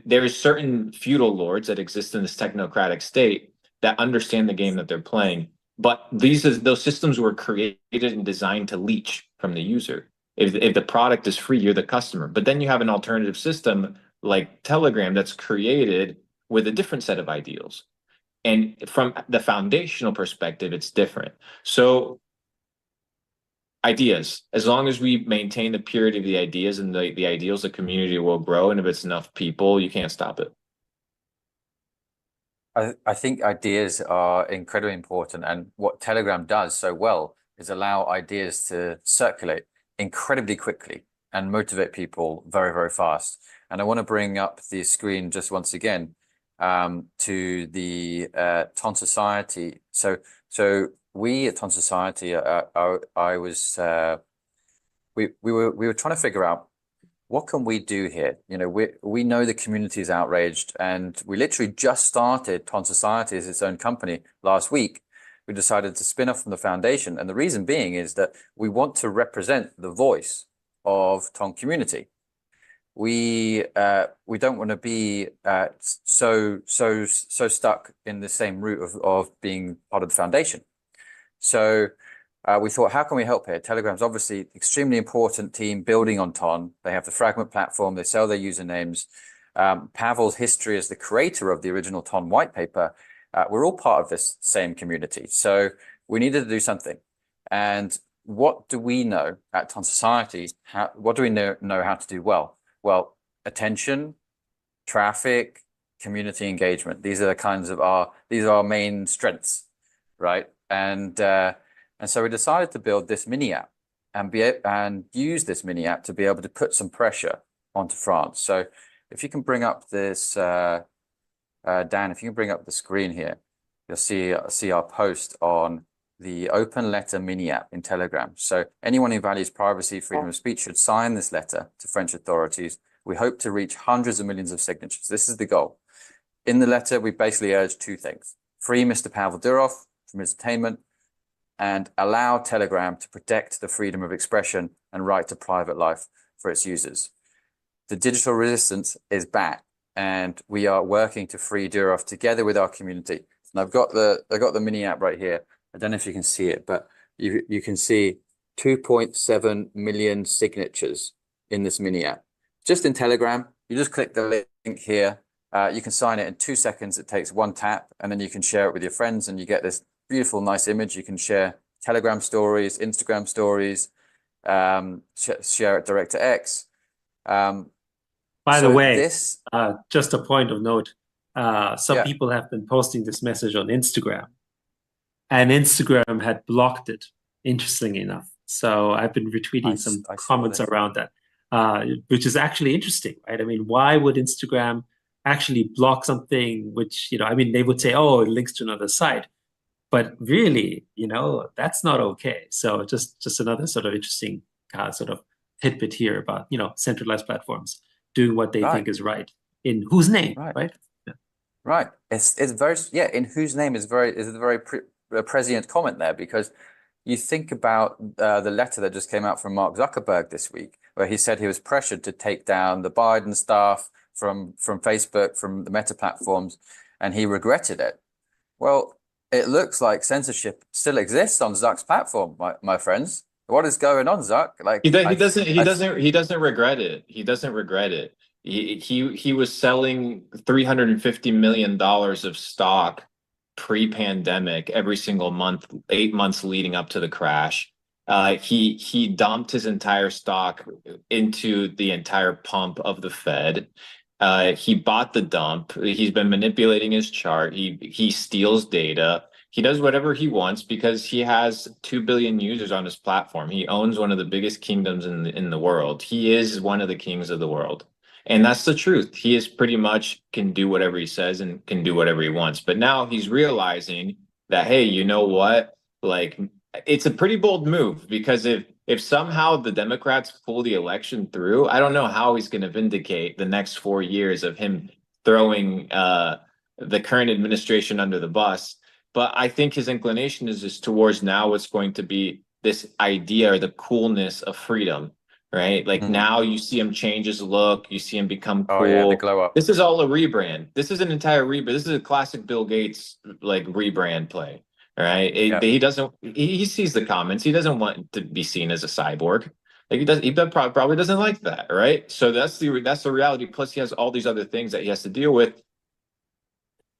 there is certain feudal lords that exist in this technocratic state that understand the game that they're playing. But those systems were created and designed to leech from the user. If the product is free, you're the customer. But then you have an alternative system like Telegram that's created with a different set of ideals. And from the foundational perspective, it's different. So ideas, as long as we maintain the purity of the ideas and the ideals, the community will grow. And if it's enough people, you can't stop it. I think ideas are incredibly important, and what Telegram does so well is allow ideas to circulate incredibly quickly and motivate people very, very fast. And I want to bring up the screen just once again to the Ton Society. So we at Ton Society, we were trying to figure out what can we do here? You know, we know the community is outraged, and we literally just started Ton Society as its own company last week. We decided to spin off from the foundation, and the reason being is that we want to represent the voice of Ton community. We don't want to be so stuck in the same route of being part of the foundation. So we thought, how can we help here? Telegram's obviously extremely important team building on Ton. They have the Fragment platform. They sell their usernames. Pavel's history as the creator of the original Ton white paper. We're all part of this same community. So we needed to do something. And what do we know at Ton Society? What do we know how to do well? Well, attention, traffic, community engagement. These are the kinds of these are our main strengths, right? And so we decided to build this mini app and use this mini app to be able to put some pressure onto France. So if you can bring up this, Dan, if you can bring up the screen here, you'll see our post on the open letter mini app in Telegram. So anyone who values privacy, freedom of speech should sign this letter to French authorities. We hope to reach hundreds of millions of signatures. This is the goal. In the letter, we basically urge two things: free Mr. Pavel Durov from his detainment, and allow Telegram to protect the freedom of expression and right to private life for its users. The digital resistance is back, and we are working to free Durov together with our community. And I've got the mini app right here. I don't know if you can see it, but you can see 2.7 million signatures in this mini app. Just in Telegram, you just click the link here. You can sign it in 2 seconds. It takes one tap, and then you can share it with your friends, and you get this beautiful, nice image. You can share Telegram stories, Instagram stories, share it direct to X. By the way, just a point of note, some people have been posting this message on Instagram, and Instagram had blocked it, interestingly enough. So I've been retweeting some comments around that, which is actually interesting, right? I mean, why would Instagram actually block something which, I mean, they would say, oh, it links to another site. But really, that's not okay. So just another sort of interesting sort of tidbit here about, centralized platforms doing what they think is right. In whose name, right? Yeah. Right. It's very, in whose name is a very prescient comment there, because you think about the letter that just came out from Mark Zuckerberg this week, where he said he was pressured to take down the Biden staff from Facebook, from the Meta platforms, and he regretted it. Well, it looks like censorship still exists on Zuck's platform, my friends. What is going on, Zuck? Like he doesn't regret it. He doesn't regret it. He was selling $350 million of stock pre-pandemic every single month, 8 months leading up to the crash. He dumped his entire stock into the entire pump of the Fed. He bought the dump. He's been manipulating his chart. He steals data. He does whatever he wants because he has 2 billion users on his platform. He owns one of the biggest kingdoms in the world. He is one of the kings of the world. And that's the truth. He is pretty much can do whatever he says and can do whatever he wants. But now he's realizing that, hey, you know what? Like, it's a pretty bold move, because if somehow the Democrats pull the election through, I don't know how he's going to vindicate the next 4 years of him throwing the current administration under the bus. But I think his inclination is just towards now what's going to be this idea or the coolness of freedom, right? Like now you see him change his look, you see him become cool. Oh yeah, the glow up. This is all a rebrand. This is an entire rebrand. This is a classic Bill Gates like rebrand play. Right. He sees the comments. He doesn't want to be seen as a cyborg. Like he probably doesn't like that. Right. So that's the reality. Plus, he has all these other things that he has to deal with.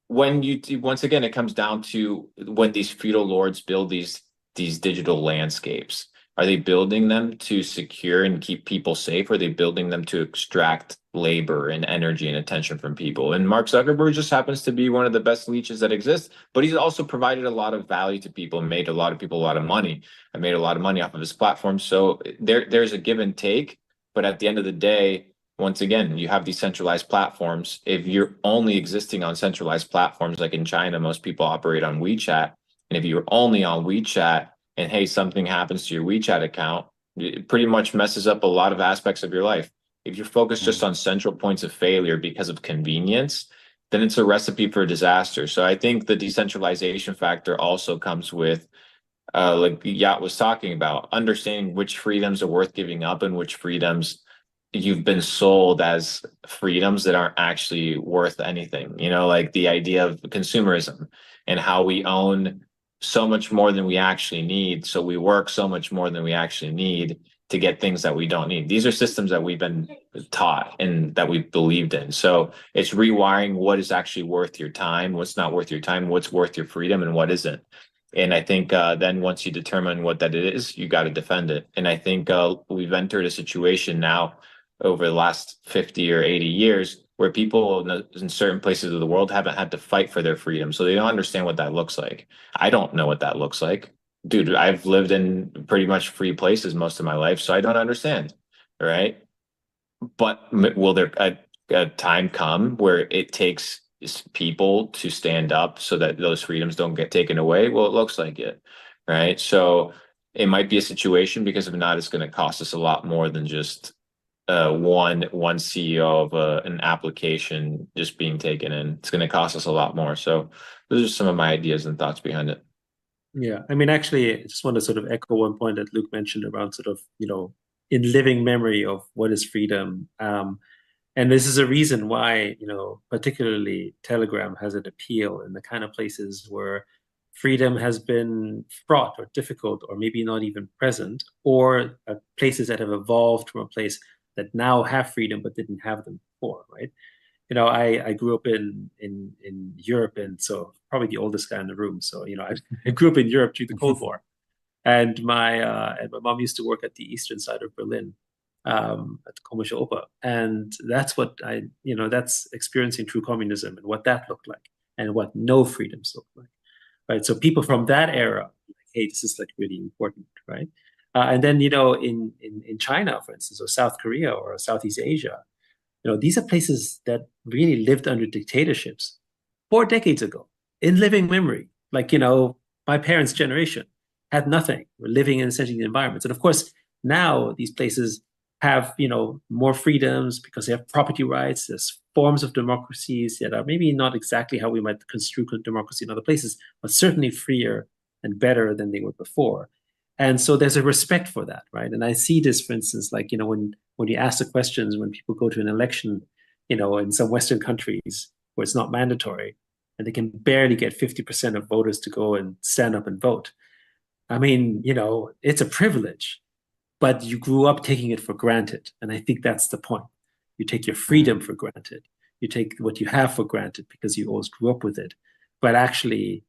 When once again, it comes down to when these feudal lords build these digital landscapes. Are they building them to secure and keep people safe? Or are they building them to extract labor and energy and attention from people? And Mark Zuckerberg just happens to be one of the best leeches that exists, but he's also provided a lot of value to people and made a lot of people a lot of money. I made a lot of money off of his platform. So there's a give and take. But at the end of the day, once again, you have these centralized platforms. If you're only existing on centralized platforms, like in China, most people operate on WeChat. And if you're only on WeChat and hey, something happens to your WeChat account, it pretty much messes up a lot of aspects of your life. If you're focused just on central points of failure because of convenience, then it's a recipe for disaster. So I think the decentralization factor also comes with, like Yat was talking about, understanding which freedoms are worth giving up and which freedoms you've been sold as freedoms that aren't actually worth anything. You know, like the idea of consumerism and how we own so much more than we actually need. So we work so much more than we actually need to get things that we don't need. These are systems that we've been taught and that we've believed in. So it's rewiring what is actually worth your time, what's not worth your time, what's worth your freedom, and what isn't. And I think then once you determine what that is, you got to defend it. And I think we've entered a situation now over the last 50 or 80 years where people in certain places of the world haven't had to fight for their freedom. So they don't understand what that looks like. I don't know what that looks like. Dude, I've lived in pretty much free places most of my life, so I don't understand. Right. But will there a time come where it takes people to stand up so that those freedoms don't get taken away? Well, it looks like it. Right. So it might be a situation because if not, it's going to cost us a lot more than just one CEO of an application just being taken in. It's going to cost us a lot more. So those are some of my ideas and thoughts behind it. Yeah, I mean, actually, I just want to sort of echo one point that Luke mentioned around sort of, in living memory of what is freedom. And this is a reason why, particularly Telegram has an appeal in the kind of places where freedom has been fraught or difficult or maybe not even present, or places that have evolved from a place that now have freedom but didn't have them before, right? I grew up in Europe, and so probably the oldest guy in the room. So, I grew up in Europe during the Cold War, and my mom used to work at the eastern side of Berlin, at the Komische Oper, and that's what that's experiencing true communism and what that looked like, and what no freedoms looked like, right? So people from that era, like, hey, this is like really important, right? And then in China, for instance, or South Korea or Southeast Asia, these are places that really lived under dictatorships 4 decades ago in living memory. Like, my parents' generation had nothing. We're living in essentially the environments. And of course, now these places have, more freedoms because they have property rights. There's forms of democracies that are maybe not exactly how we might construe democracy in other places, but certainly freer and better than they were before. And so there's a respect for that, right? And I see this, for instance, like, when you ask the questions, when people go to an election, in some Western countries where it's not mandatory, and they can barely get 50% of voters to go and stand up and vote. I mean, it's a privilege, but you grew up taking it for granted. And I think that's the point. You take your freedom for granted. You take what you have for granted because you always grew up with it. But actually,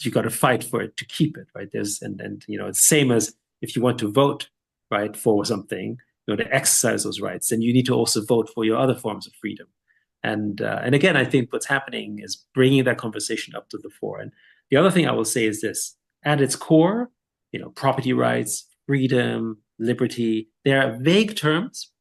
you got to fight for it to keep it, right? And it's same as if you want to vote, right, for something, to exercise those rights, then you need to also vote for your other forms of freedom. And again, I think what's happening is bringing that conversation up to the fore. And the other thing I will say is this: at its core, property rights, freedom, liberty, they are vague terms,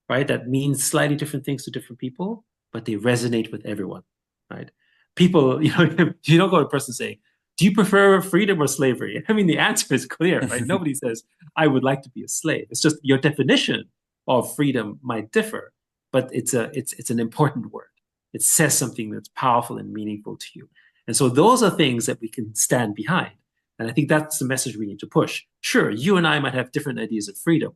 right? That mean slightly different things to different people, but they resonate with everyone, right? People, you don't go to a person saying, do you prefer freedom or slavery? I mean, the answer is clear, right? Nobody says, I would like to be a slave. It's just your definition of freedom might differ, but it's an important word. It says something that's powerful and meaningful to you. And so those are things that we can stand behind. And I think that's the message we need to push. Sure, you and I might have different ideas of freedom,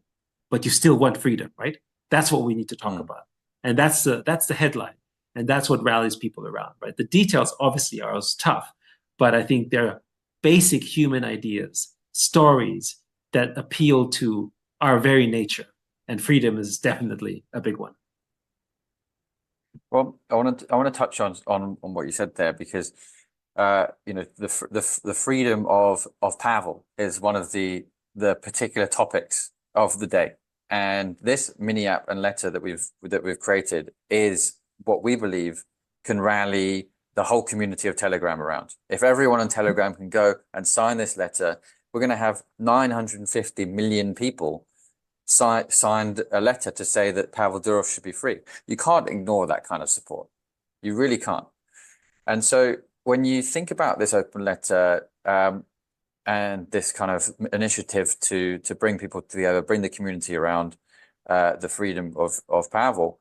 but you still want freedom, right? That's what we need to talk about. And that's the headline. And that's what rallies people around, right? The details obviously are tough, but I think they're basic human ideas, stories that appeal to our very nature. And freedom is definitely a big one. Well, I want to touch on what you said there because the freedom of Pavel is one of the the particular topics of the day. And this mini app and letter that we've created is what we believe can rally the whole community of Telegram around. If everyone on Telegram can go and sign this letter, we're going to have 950 million people signed a letter to say that Pavel Durov should be free. You can't ignore that kind of support. You really can't. And so when you think about this open letter and this kind of initiative to bring people together, bring the community around the freedom of Pavel,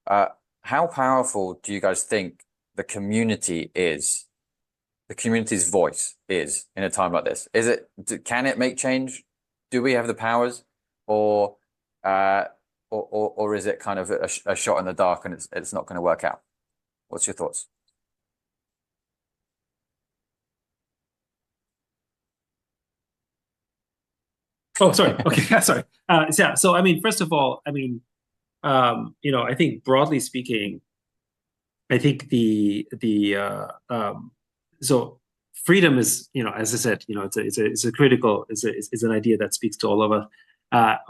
how powerful do you guys think the community is? The community's voice is in a time like this. Can it make change? Do we have the powers, or is it kind of a shot in the dark and it's not going to work out? What's your thoughts? Oh, sorry. Okay, sorry. Yeah. So, I mean, first of all, I mean, I think broadly speaking, I think so freedom is, as I said, it's a critical, is an idea that speaks to all of us.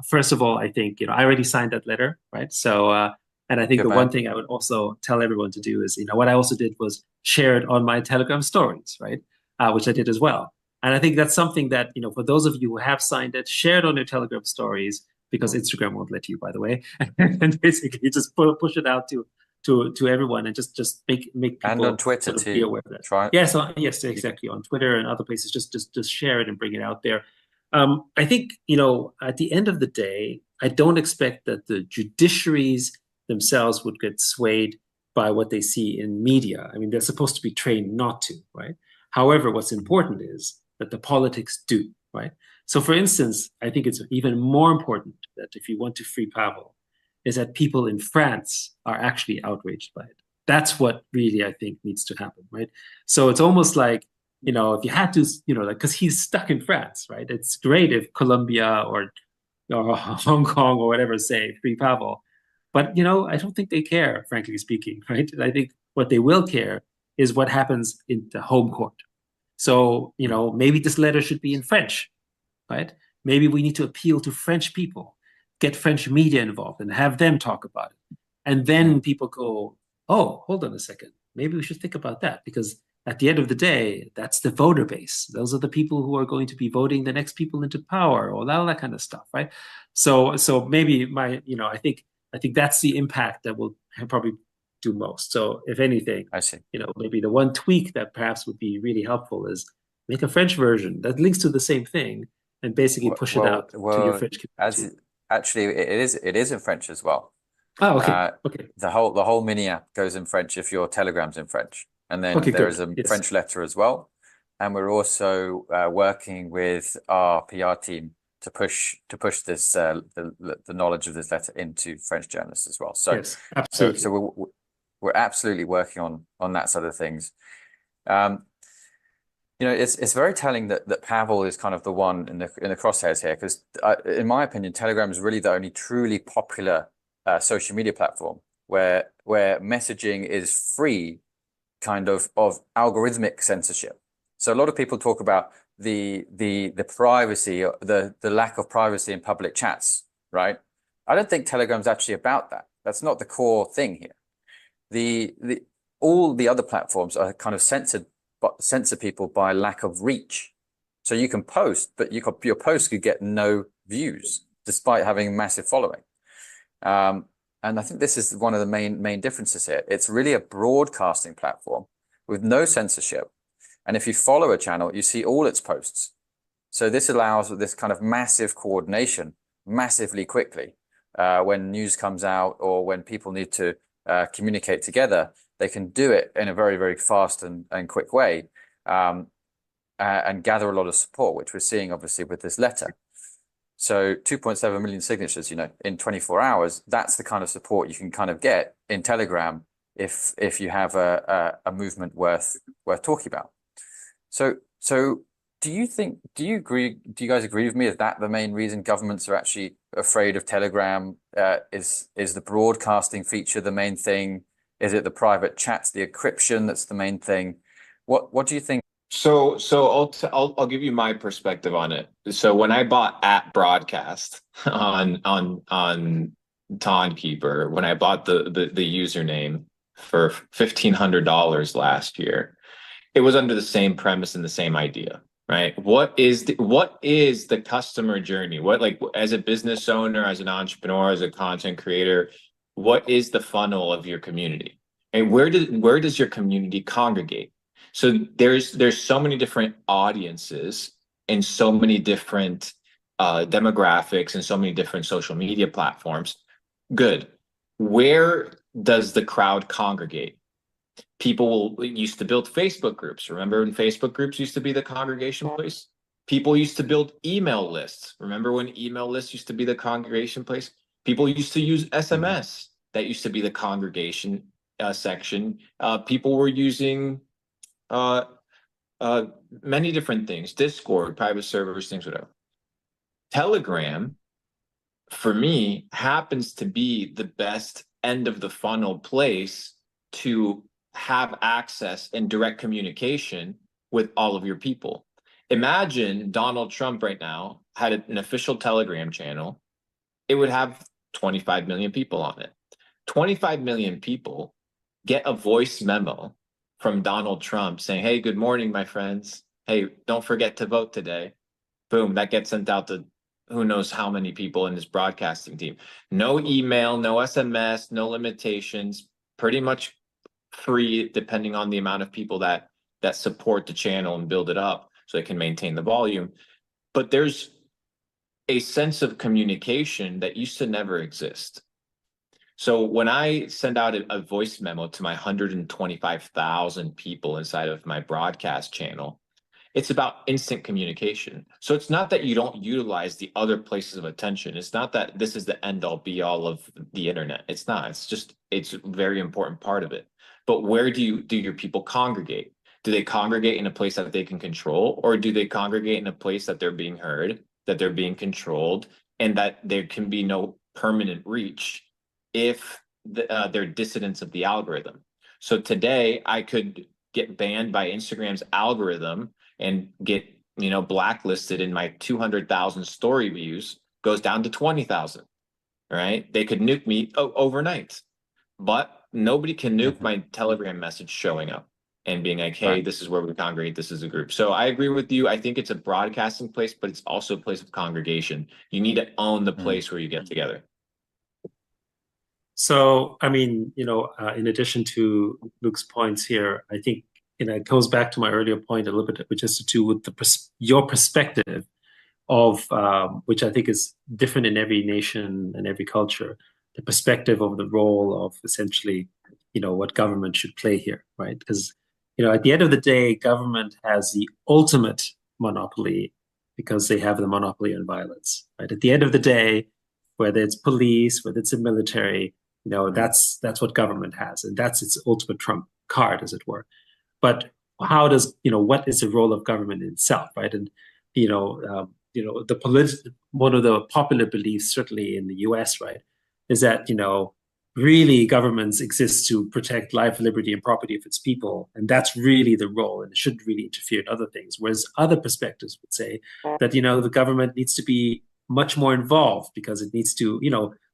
First of all, I think, I already signed that letter, right? So, and I think Good the man. one thing I would also tell everyone to do is, what I also did was share it on my Telegram stories, right? Which I did as well. And I think that's something that, for those of you who have signed it, share it on your Telegram stories, because Instagram won't let you, by the way. And basically just push it out to everyone, and just make people and on Twitter sort of too. be aware of that. Try it. Yes, exactly. On Twitter and other places, just share it and bring it out there. I think, at the end of the day, I don't expect that the judiciaries themselves would get swayed by what they see in media. I mean, they're supposed to be trained not to, right? However, what's important is that the politics do, right? So, for instance, I think it's even more important that if you want to free Pavel, is that people in France are actually outraged by it. That's what really I think needs to happen, right? So it's almost like, if you had to, because he's stuck in France, right? It's great if Colombia or Hong Kong or whatever say free Pavel, but I don't think they care, frankly speaking, right? I think what they will care is what happens in the home court. So maybe this letter should be in French, right? Maybe we need to appeal to French people, get French media involved, and have them talk about it. And then people go, oh, hold on a second. Maybe we should think about that, because at the end of the day, that's the voter base. Those are the people who are going to be voting the next people into power, or all that kind of stuff, right? So maybe I think that's the impact that will probably do most. So if anything, I see. maybe the one tweak that perhaps would be really helpful is make a French version that links to the same thing, and basically push it out to your French community. Actually, it is in French as well. Oh, okay. Okay. The whole mini app goes in French if your Telegram's in French, and then Okay, there good. is a Yes. French letter as well. And we're also working with our PR team to push this the knowledge of this letter into French journalists as well. So yes, absolutely. So we're absolutely working on that side of things. It's very telling that Pavel is kind of the one in the crosshairs here, because in my opinion, Telegram is really the only truly popular social media platform where messaging is free, kind of algorithmic censorship. So a lot of people talk about the privacy, the lack of privacy in public chats, right? I don't think Telegram's actually about that. That's not the core thing here. All the other platforms are kind of censor people by lack of reach. So you can post, but your post could get no views despite having a massive following. And I think this is one of the main differences here. It's really a broadcasting platform with no censorship. And if you follow a channel, you see all its posts. So this allows this kind of massive coordination massively quickly. When news comes out or when people need to communicate together, they can do it in a very, very fast and quick way, and gather a lot of support, which we're seeing obviously with this letter. So 2.7 million signatures, in 24 hours, that's the kind of support you can kind of get in Telegram if you have a movement worth talking about. So do you guys agree with me? Is that the main reason governments are actually afraid of Telegram? Is the broadcasting feature the main thing? Is it the private chats, the encryption that's the main thing? What do you think I'll give you my perspective on it. So when I bought at broadcast on Tonkeeper, when I bought the username for $1,500 last year, it was under the same premise and the same idea, right? What is the customer journey? What, like, as a business owner, as an entrepreneur, as a content creator, what is the funnel of your community? And where does your community congregate? So there's so many different audiences and so many different demographics and so many different social media platforms. Good. Where does the crowd congregate? People used to build Facebook groups. Remember when Facebook groups used to be the congregation place? People used to build email lists. Remember when email lists used to be the congregation place? People used to use Mhm. SMS. That used to be the congregation section. People were using uh, uh, many different things, Discord, private servers, things, whatever. Telegram, for me, happens to be the best end of the funnel place to have access and direct communication with all of your people. Imagine Donald Trump right now had an official Telegram channel. It would have 25 million people on it. 25 million people get a voice memo from Donald Trump saying, "Hey, good morning, my friends. Hey, don't forget to vote today." Boom, that gets sent out to who knows how many people in his broadcasting team. No email, no SMS, no limitations, pretty much free depending on the amount of people that support the channel and build it up so it can maintain the volume. But there's a sense of communication that used to never exist. So when I send out a voice memo to my 125,000 people inside of my broadcast channel, it's about instant communication. So it's not that you don't utilize the other places of attention. It's not that this is the end all be all of the internet. It's not. It's just it's a very important part of it. But where do your people congregate? Do they congregate in a place that they can control, or do they congregate in a place that they're being heard, that they're being controlled, and that there can be no permanent reach if they're dissidents of the algorithm? So today I could get banned by Instagram's algorithm and get blacklisted, and my 200,000 story views goes down to 20,000. Right? They could nuke me overnight, but nobody can nuke Mhm. my Telegram message showing up and being like, "Hey, Right. this is where we congregate. This is a group." So I agree with you. I think it's a broadcasting place, but it's also a place of congregation. You need to own the Mm. place where you get together. So, I mean, in addition to Luke's points here, I think, it goes back to my earlier point a little bit, which has to do with your perspective of, which I think is different in every nation and every culture, the perspective of the role of essentially, what government should play here, right? Because, at the end of the day, government has the ultimate monopoly because they have the monopoly on violence, right? At the end of the day, whether it's police, whether it's a military, Mm. that's what government has, and that's its ultimate trump card, as it were. But how does what is the role of government in itself, right? And one of the popular beliefs, certainly in the U.S., right, is that really governments exist to protect life, liberty, and property of its people, and that's really the role, and it shouldn't really interfere in other things. Whereas other perspectives would say that the government needs to be much more involved because it needs to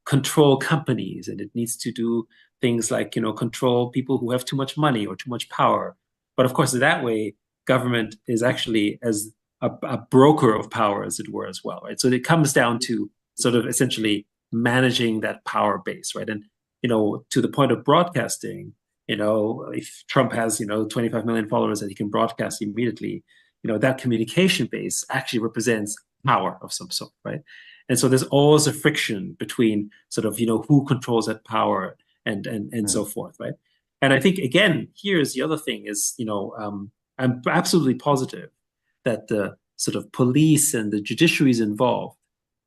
control companies, and it needs to do things like control people who have too much money or too much power. But of course, that way, government is actually as a broker of power, as it were, as well, right? So it comes down to sort of essentially managing that power base, right? And to the point of broadcasting, if Trump has 25 million followers that he can broadcast immediately, that communication base actually represents power of some sort, right? And so there's always a friction between sort of who controls that power and Mm. so forth, right? And I think again, here's the other thing is, I'm absolutely positive that the sort of police and the judiciaries involved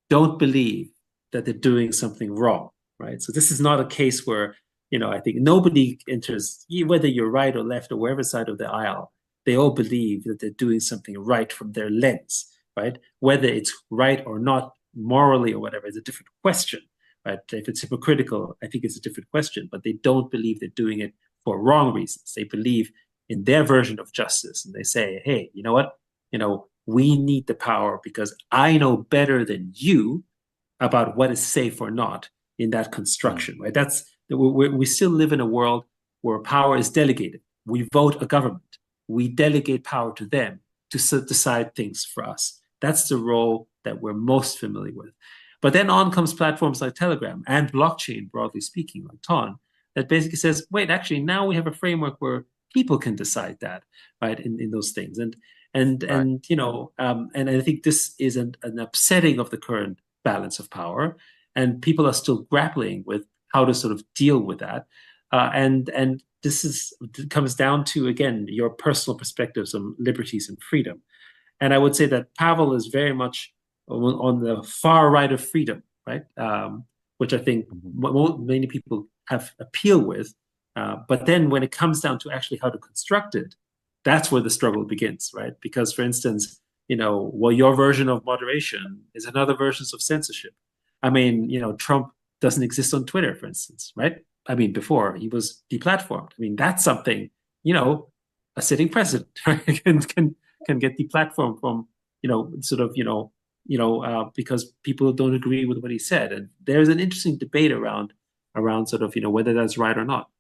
don't believe that they're doing something wrong, right? So this is not a case where, I think nobody enters, whether you're right or left or wherever side of the aisle, they all believe that they're doing something right from their lens, right? Whether it's right or not morally or whatever is a different question, right? If it's hypocritical, I think it's a different question, but they don't believe they're doing it for wrong reasons. They believe in their version of justice, and they say, hey, you know what? We need the power because I know better than you about what is safe or not in that construction, right? We still live in a world where power is delegated. We vote a government. We delegate power to them to decide things for us. That's the role that we're most familiar with. But then on comes platforms like Telegram and blockchain, broadly speaking, like Ton, that basically says, wait, actually, now we have a framework where people can decide that, right, in those things. And I think this is an upsetting of the current balance of power, and people are still grappling with how to sort of deal with that. And this comes down to, again, your personal perspectives on liberties and freedom. And I would say that Pavel is very much on the far right of freedom, right? Which I think many people have appeal with. But then when it comes down to actually how to construct it, that's where the struggle begins, right? Because, for instance, your version of moderation is another version of censorship. I mean, Trump doesn't exist on Twitter, for instance, right? I mean, before he was deplatformed. I mean, that's something, a sitting president can get deplatformed from, because people don't agree with what he said. And there's an interesting debate around sort of, whether that's right or not.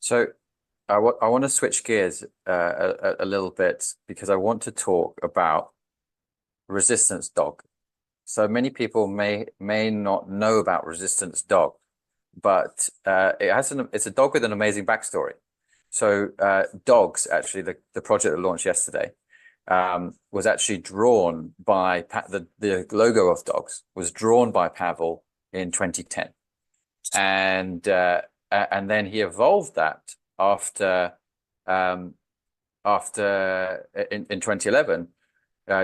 So I want to switch gears a little bit because I want to talk about resistance dog. So many people may not know about resistance dog, but it's a dog with an amazing backstory. So dogs, actually, the project that launched yesterday, was actually drawn by the logo of dogs was drawn by Pavel in 2010, and then he evolved that after in 2011,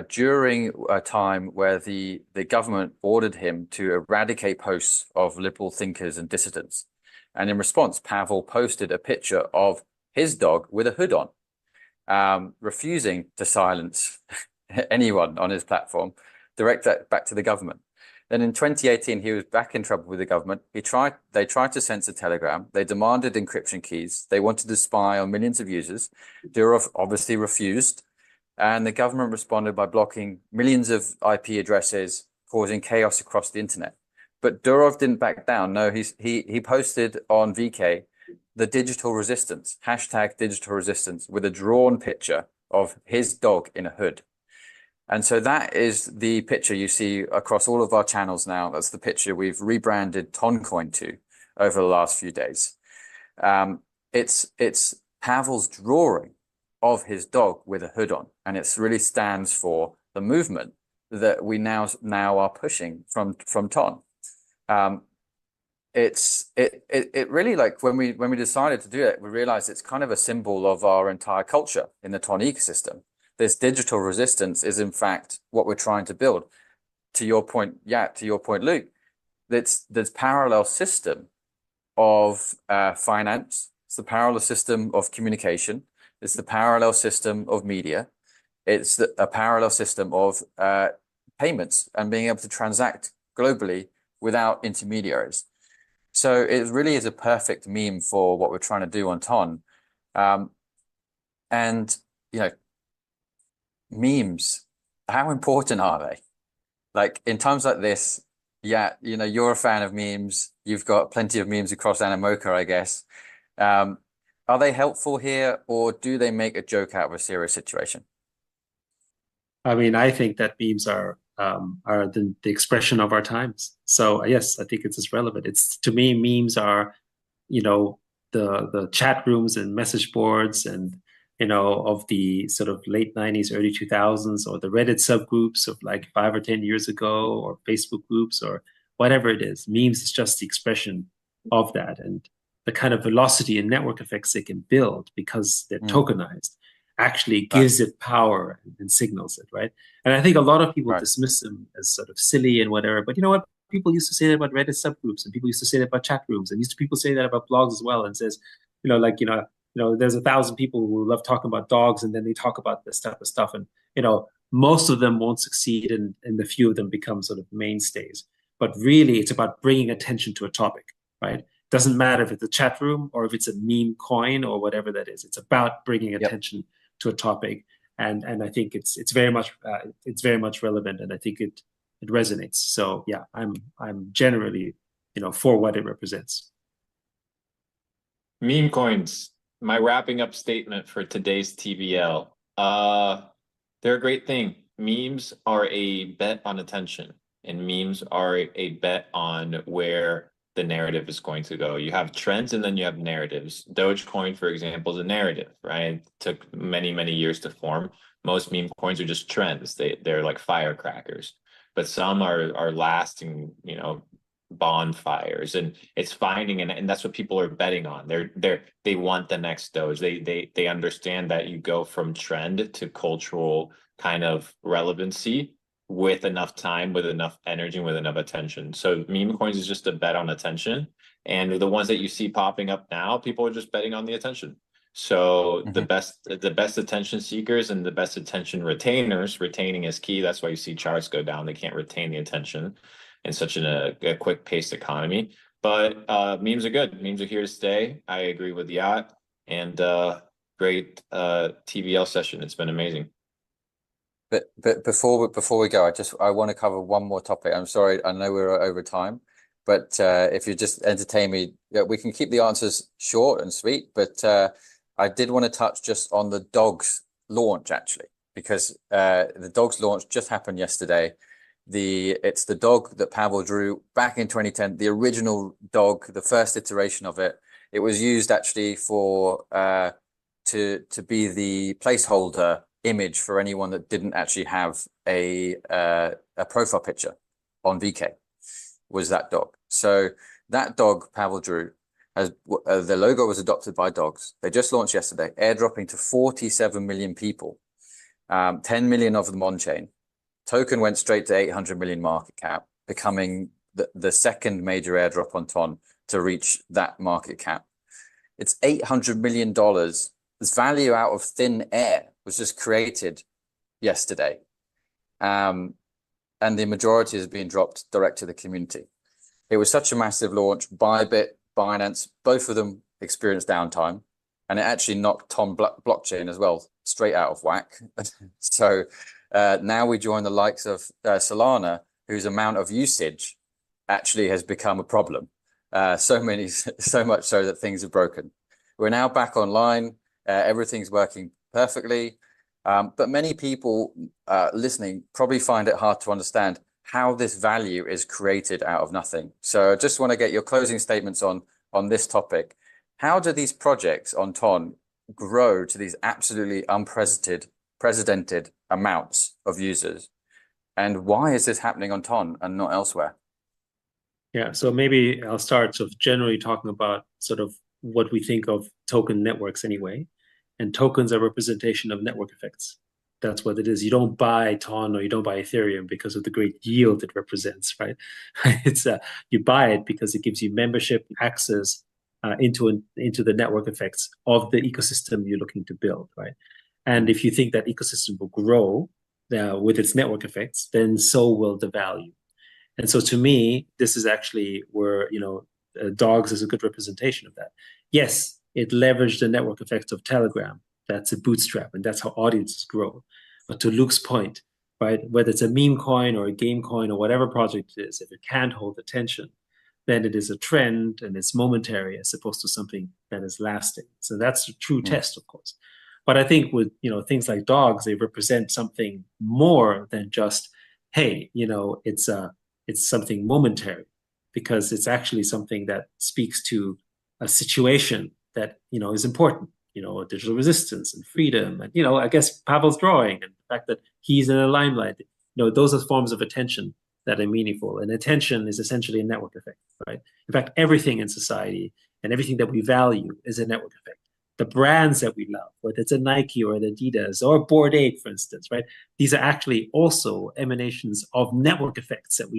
during a time where the government ordered him to eradicate posts of liberal thinkers and dissidents. And in response, Pavel posted a picture of his dog with a hood on, refusing to silence anyone on his platform, direct that back to the government. Then in 2018, he was back in trouble with the government. They tried to censor Telegram. They demanded encryption keys. They wanted to spy on millions of users. Durov obviously refused. And the government responded by blocking millions of IP addresses, causing chaos across the internet. But Durov didn't back down. No, he posted on VK the digital resistance, hashtag digital resistance, with a drawn picture of his dog in a hood. And so that is the picture you see across all of our channels now. That's the picture we've rebranded Toncoin to over the last few days. It's Pavel's drawing of his dog with a hood on, and it really stands for the movement that we now are pushing from Ton. It really, like, when we decided to do it, we realized it's kind of a symbol of our entire culture in the Ton ecosystem. This digital resistance is in fact what we're trying to build. To your point, Luke, there's parallel system of finance. It's the parallel system of communication. It's the parallel system of media. It's a parallel system of payments and being able to transact globally without intermediaries. So it really is a perfect meme for what we're trying to do on Ton. And, memes, how important are they? Like, in times like this, you're a fan of memes. You've got plenty of memes across Animoca, I guess. Are they helpful here, or do they make a joke out of a serious situation? I mean, I think that memes are the expression of our times. So yes, I think it's as relevant. To me, memes are, the chat rooms and message boards and of the sort of late 90s, early 2000s, or the Reddit subgroups of like 5 or 10 years ago, or Facebook groups, or whatever it is. Memes is just the expression of that. And the kind of velocity and network effects they can build because they're tokenized actually gives it power and signals it, right? And I think a lot of people dismiss them as sort of silly and whatever. But you know what? People used to say that about Reddit subgroups, and people used to say that about chat rooms, and people say that about blogs as well, and says, there's 1,000 people who love talking about dogs, and then they talk about this type of stuff. And, most of them won't succeed, and the few of them become sort of mainstays. But really, it's about bringing attention to a topic, right? Doesn't matter if it's a chat room or if it's a meme coin or whatever that is. It's about bringing Yep. attention to a topic, and I think it's very much relevant, and I think it resonates. So yeah, I'm generally for what it represents. Meme coins, my wrapping up statement for today's TBL. They're a great thing. Memes are a bet on attention, and memes are a bet on where the narrative is going to go. You have trends and then you have narratives. Dogecoin, for example, is a narrative, right? It took many, many years to form. Most meme coins are just trends. They're like firecrackers, but some are lasting, bonfires, and it's finding, and that's what people are betting on. They want the next Doge. They understand that you go from trend to cultural kind of relevancy with enough time, with enough energy, and with enough attention. So meme coins is just a bet on attention. And the ones that you see popping up now, people are just betting on the attention. So Mm-hmm. the best attention seekers and the best attention retainers, retaining is key. That's why you see charts go down. They can't retain the attention in such a quick paced economy. But memes are good. Memes are here to stay. I agree with Yacht, and great TVL session. It's been amazing. But before we go, I want to cover one more topic. I'm sorry, I know we're over time, but if you just entertain me, we can keep the answers short and sweet. But I did want to touch just on the dogs launch actually, because the dogs launch just happened yesterday. It's the dog that Pavel drew back in 2010, the original dog, the first iteration of it. It was used actually for to be the placeholder image for anyone that didn't actually have a profile picture on VK, was that dog. So that dog Pavel drew has the logo was adopted by dogs. They just launched yesterday, airdropping to 47 million people, 10 million of them on chain. Token went straight to 800 million market cap, becoming the second major airdrop on Ton to reach that market cap. It's $800 million. This value out of thin air was just created yesterday. And the majority is being dropped direct to the community. It was such a massive launch. Bybit, Binance, both of them experienced downtime. And it actually knocked Ton blockchain as well, straight out of whack. So now we join the likes of Solana, whose amount of usage actually has become a problem. So much so that things are broken. We're now back online. Everything's working perfectly. But many people listening probably find it hard to understand how this value is created out of nothing. So I just want to get your closing statements on this topic. How do these projects on Ton grow to these absolutely unprecedented amounts of users? And why is this happening on Ton and not elsewhere? Yeah, so maybe I'll start sort of generally talking about sort of what we think of token networks anyway. And tokens are representation of network effects. That's what it is. You don't buy Ton or you don't buy Ethereum because of the great yield it represents, right? It's you buy it because it gives you membership access into the network effects of the ecosystem you're looking to build, right? And if you think that ecosystem will grow with its network effects, then so will the value. And so to me, this is actually where, dogs is a good representation of that. Yes, it leveraged the network effects of Telegram. That's a bootstrap, and that's how audiences grow. But to Luke's point, right, whether it's a meme coin or a game coin or whatever project it is, if it can't hold attention, then it is a trend and it's momentary as opposed to something that is lasting. So that's a true test, of course. But I think with things like dogs, they represent something more than just, hey, it's something momentary, because it's actually something that speaks to a situation that is important. Digital resistance and freedom, and I guess Pavel's drawing and the fact that he's in the limelight. Those are forms of attention that are meaningful, and attention is essentially a network effect, right? In fact, everything in society and everything that we value is a network effect. The brands that we love, whether it's a Nike or an Adidas or Bored Ape, for instance, right? These are actually also emanations of network effects that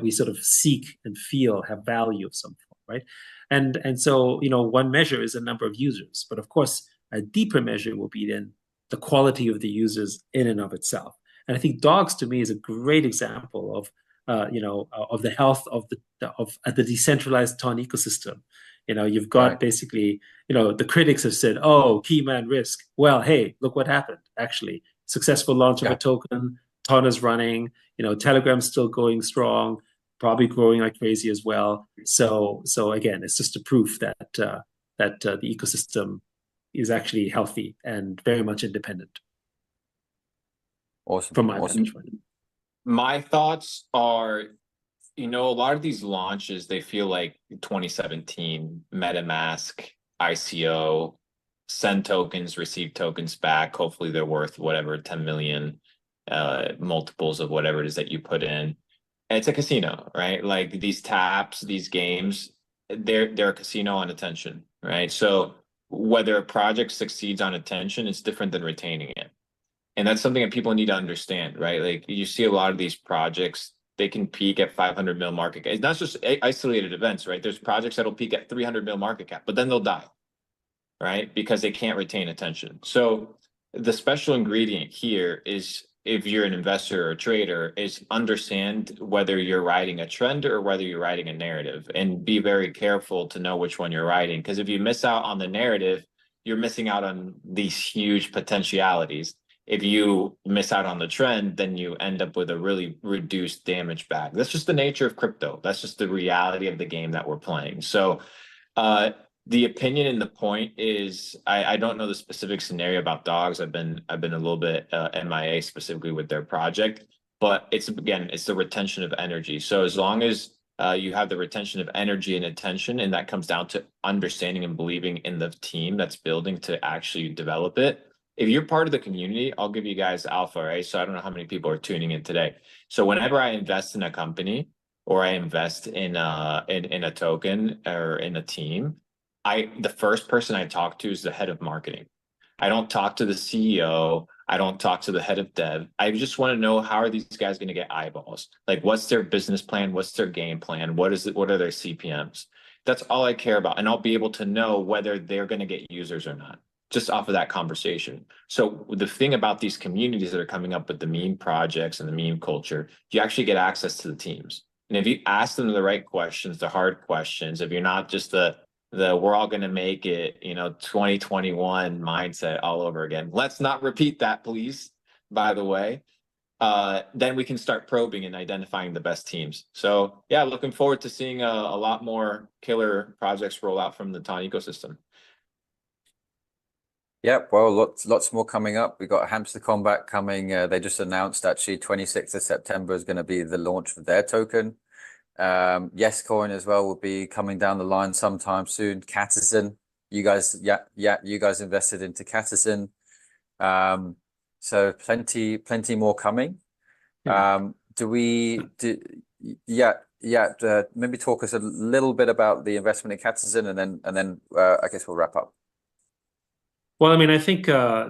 we sort of seek and feel have value of some form, right? And so one measure is the number of users, but of course a deeper measure will be then the quality of the users in and of itself. And I think dogs to me is a great example of of the health of the decentralized Ton ecosystem. You've Right. got basically, the critics have said, oh, key man risk. Well, hey, look what happened. Actually, successful launch of a Yeah. token, Ton is running, Telegram's still going strong, probably growing like crazy as well. So again, it's just a proof that the ecosystem is actually healthy and very much independent Awesome. from my Awesome. vantage point. My thoughts are, a lot of these launches, they feel like 2017, MetaMask, ICO, send tokens, receive tokens back. Hopefully they're worth whatever, 10 million multiples of whatever it is that you put in. And it's a casino, right? Like these taps, these games, they're a casino on attention, right? So whether a project succeeds on attention, it's different than retaining it. And that's something that people need to understand, right? Like you see a lot of these projects, they can peak at 500 mil market cap. It's not just isolated events, right? There's projects that'll peak at 300 mil market cap, but then they'll die, right? Because they can't retain attention. So the special ingredient here is, if you're an investor or a trader, is understand whether you're riding a trend or whether you're riding a narrative, and be very careful to know which one you're riding. Because if you miss out on the narrative, you're missing out on these huge potentialities. If you miss out on the trend, then you end up with a really reduced damage bag. That's just the nature of crypto. That's just the reality of the game that we're playing. So uh, the opinion and the point is, I don't know the specific scenario about dogs. I've been a little bit MIA specifically with their project, but it's the retention of energy. So as long as you have the retention of energy and attention, and that comes down to understanding and believing in the team that's building to actually develop it. If you're part of the community, I'll give you guys alpha, right? So I don't know how many people are tuning in today. So whenever I invest in a company or I invest in a token or in a team, the first person I talk to is the head of marketing. I don't talk to the CEO. I don't talk to the head of dev. I just want to know, how are these guys going to get eyeballs? Like, what's their business plan? What's their game plan? What is it? What are their CPMs? That's all I care about. And I'll be able to know whether they're going to get users or not, just off of that conversation. So the thing about these communities that are coming up with the meme projects and the meme culture, you actually get access to the teams. And if you ask them the right questions, the hard questions, if you're not just the we're all going to make it, 2021 mindset all over again. Let's not repeat that, please, by the way. Then we can start probing and identifying the best teams. So yeah, looking forward to seeing a lot more killer projects roll out from the Ton ecosystem. Yep, well, lots more coming up. We got Hamster Combat coming. They just announced actually 26th of September is going to be the launch of their token. Yes Coin as well will be coming down the line sometime soon. Catizen, you guys, you guys invested into Catizen. So plenty more coming. Yeah. Maybe talk us a little bit about the investment in Catizen, and then I guess we'll wrap up. Well, I mean, I think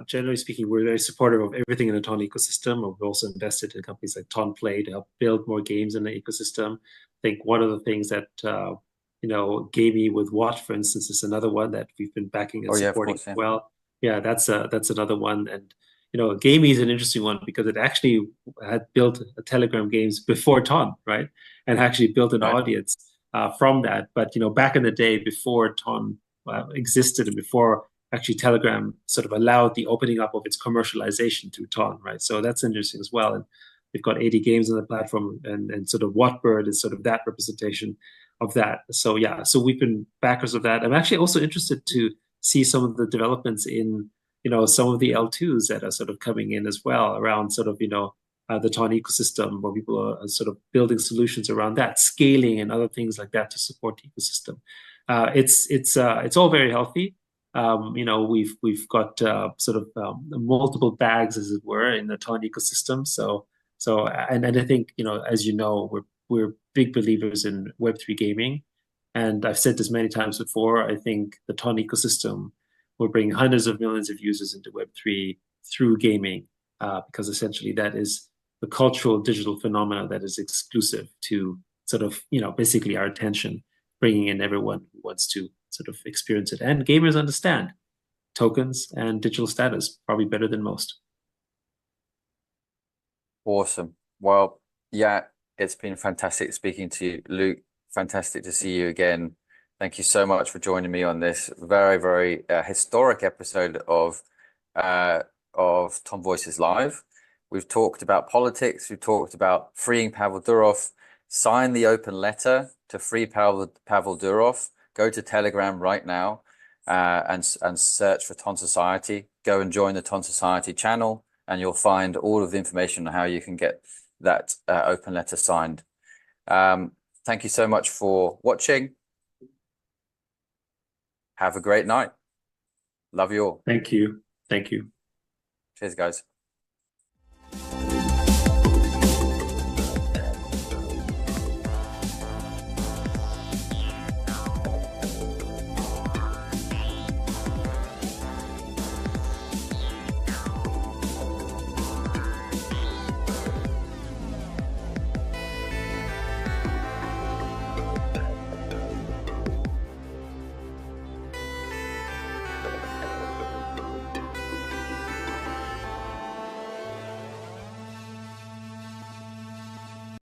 generally speaking, we're very supportive of everything in the Ton ecosystem. We've also invested in companies like Tonplay to help build more games in the ecosystem. I think one of the things that Gamey with Watt, for instance, is another one that we've been backing and Oh yeah, of supporting course, as yeah. well. Yeah, that's another one. And Gamey is an interesting one because it actually had built a Telegram games before Ton, right? And actually built an Right. audience from that. But back in the day before Ton existed and before actually Telegram sort of allowed the opening up of its commercialization through Ton, right? So that's interesting as well. And we've got 80 games on the platform, and sort of Wattbird is sort of that representation of that. So yeah, so we've been backers of that. I'm actually also interested to see some of the developments in some of the L2s that are sort of coming in as well around sort of the Ton ecosystem, where people are sort of building solutions around that, scaling and other things like that to support the ecosystem. It's all very healthy. We've got sort of multiple bags, as it were, in the Ton ecosystem. And I think as we're big believers in Web3 gaming, and I've said this many times before. I think the Ton ecosystem will bring hundreds of millions of users into Web3 through gaming, because essentially that is the cultural digital phenomena that is exclusive to sort of basically our attention, bringing in everyone who wants to sort of experience it. And gamers understand tokens and digital status probably better than most. Awesome. Well, yeah, It's been fantastic speaking to you, Luke. Fantastic to see you again. Thank you so much for joining me on this very, very historic episode of Tom Voices Live. We've talked about politics. We've talked about freeing Pavel Durov. Sign the open letter to free Pavel Durov. Go to Telegram right now and search for Ton Society. Go and join the Ton Society channel, and you'll find all of the information on how you can get that open letter signed. Thank you so much for watching. Have a great night. Love you all. Thank you. Thank you. Cheers, guys.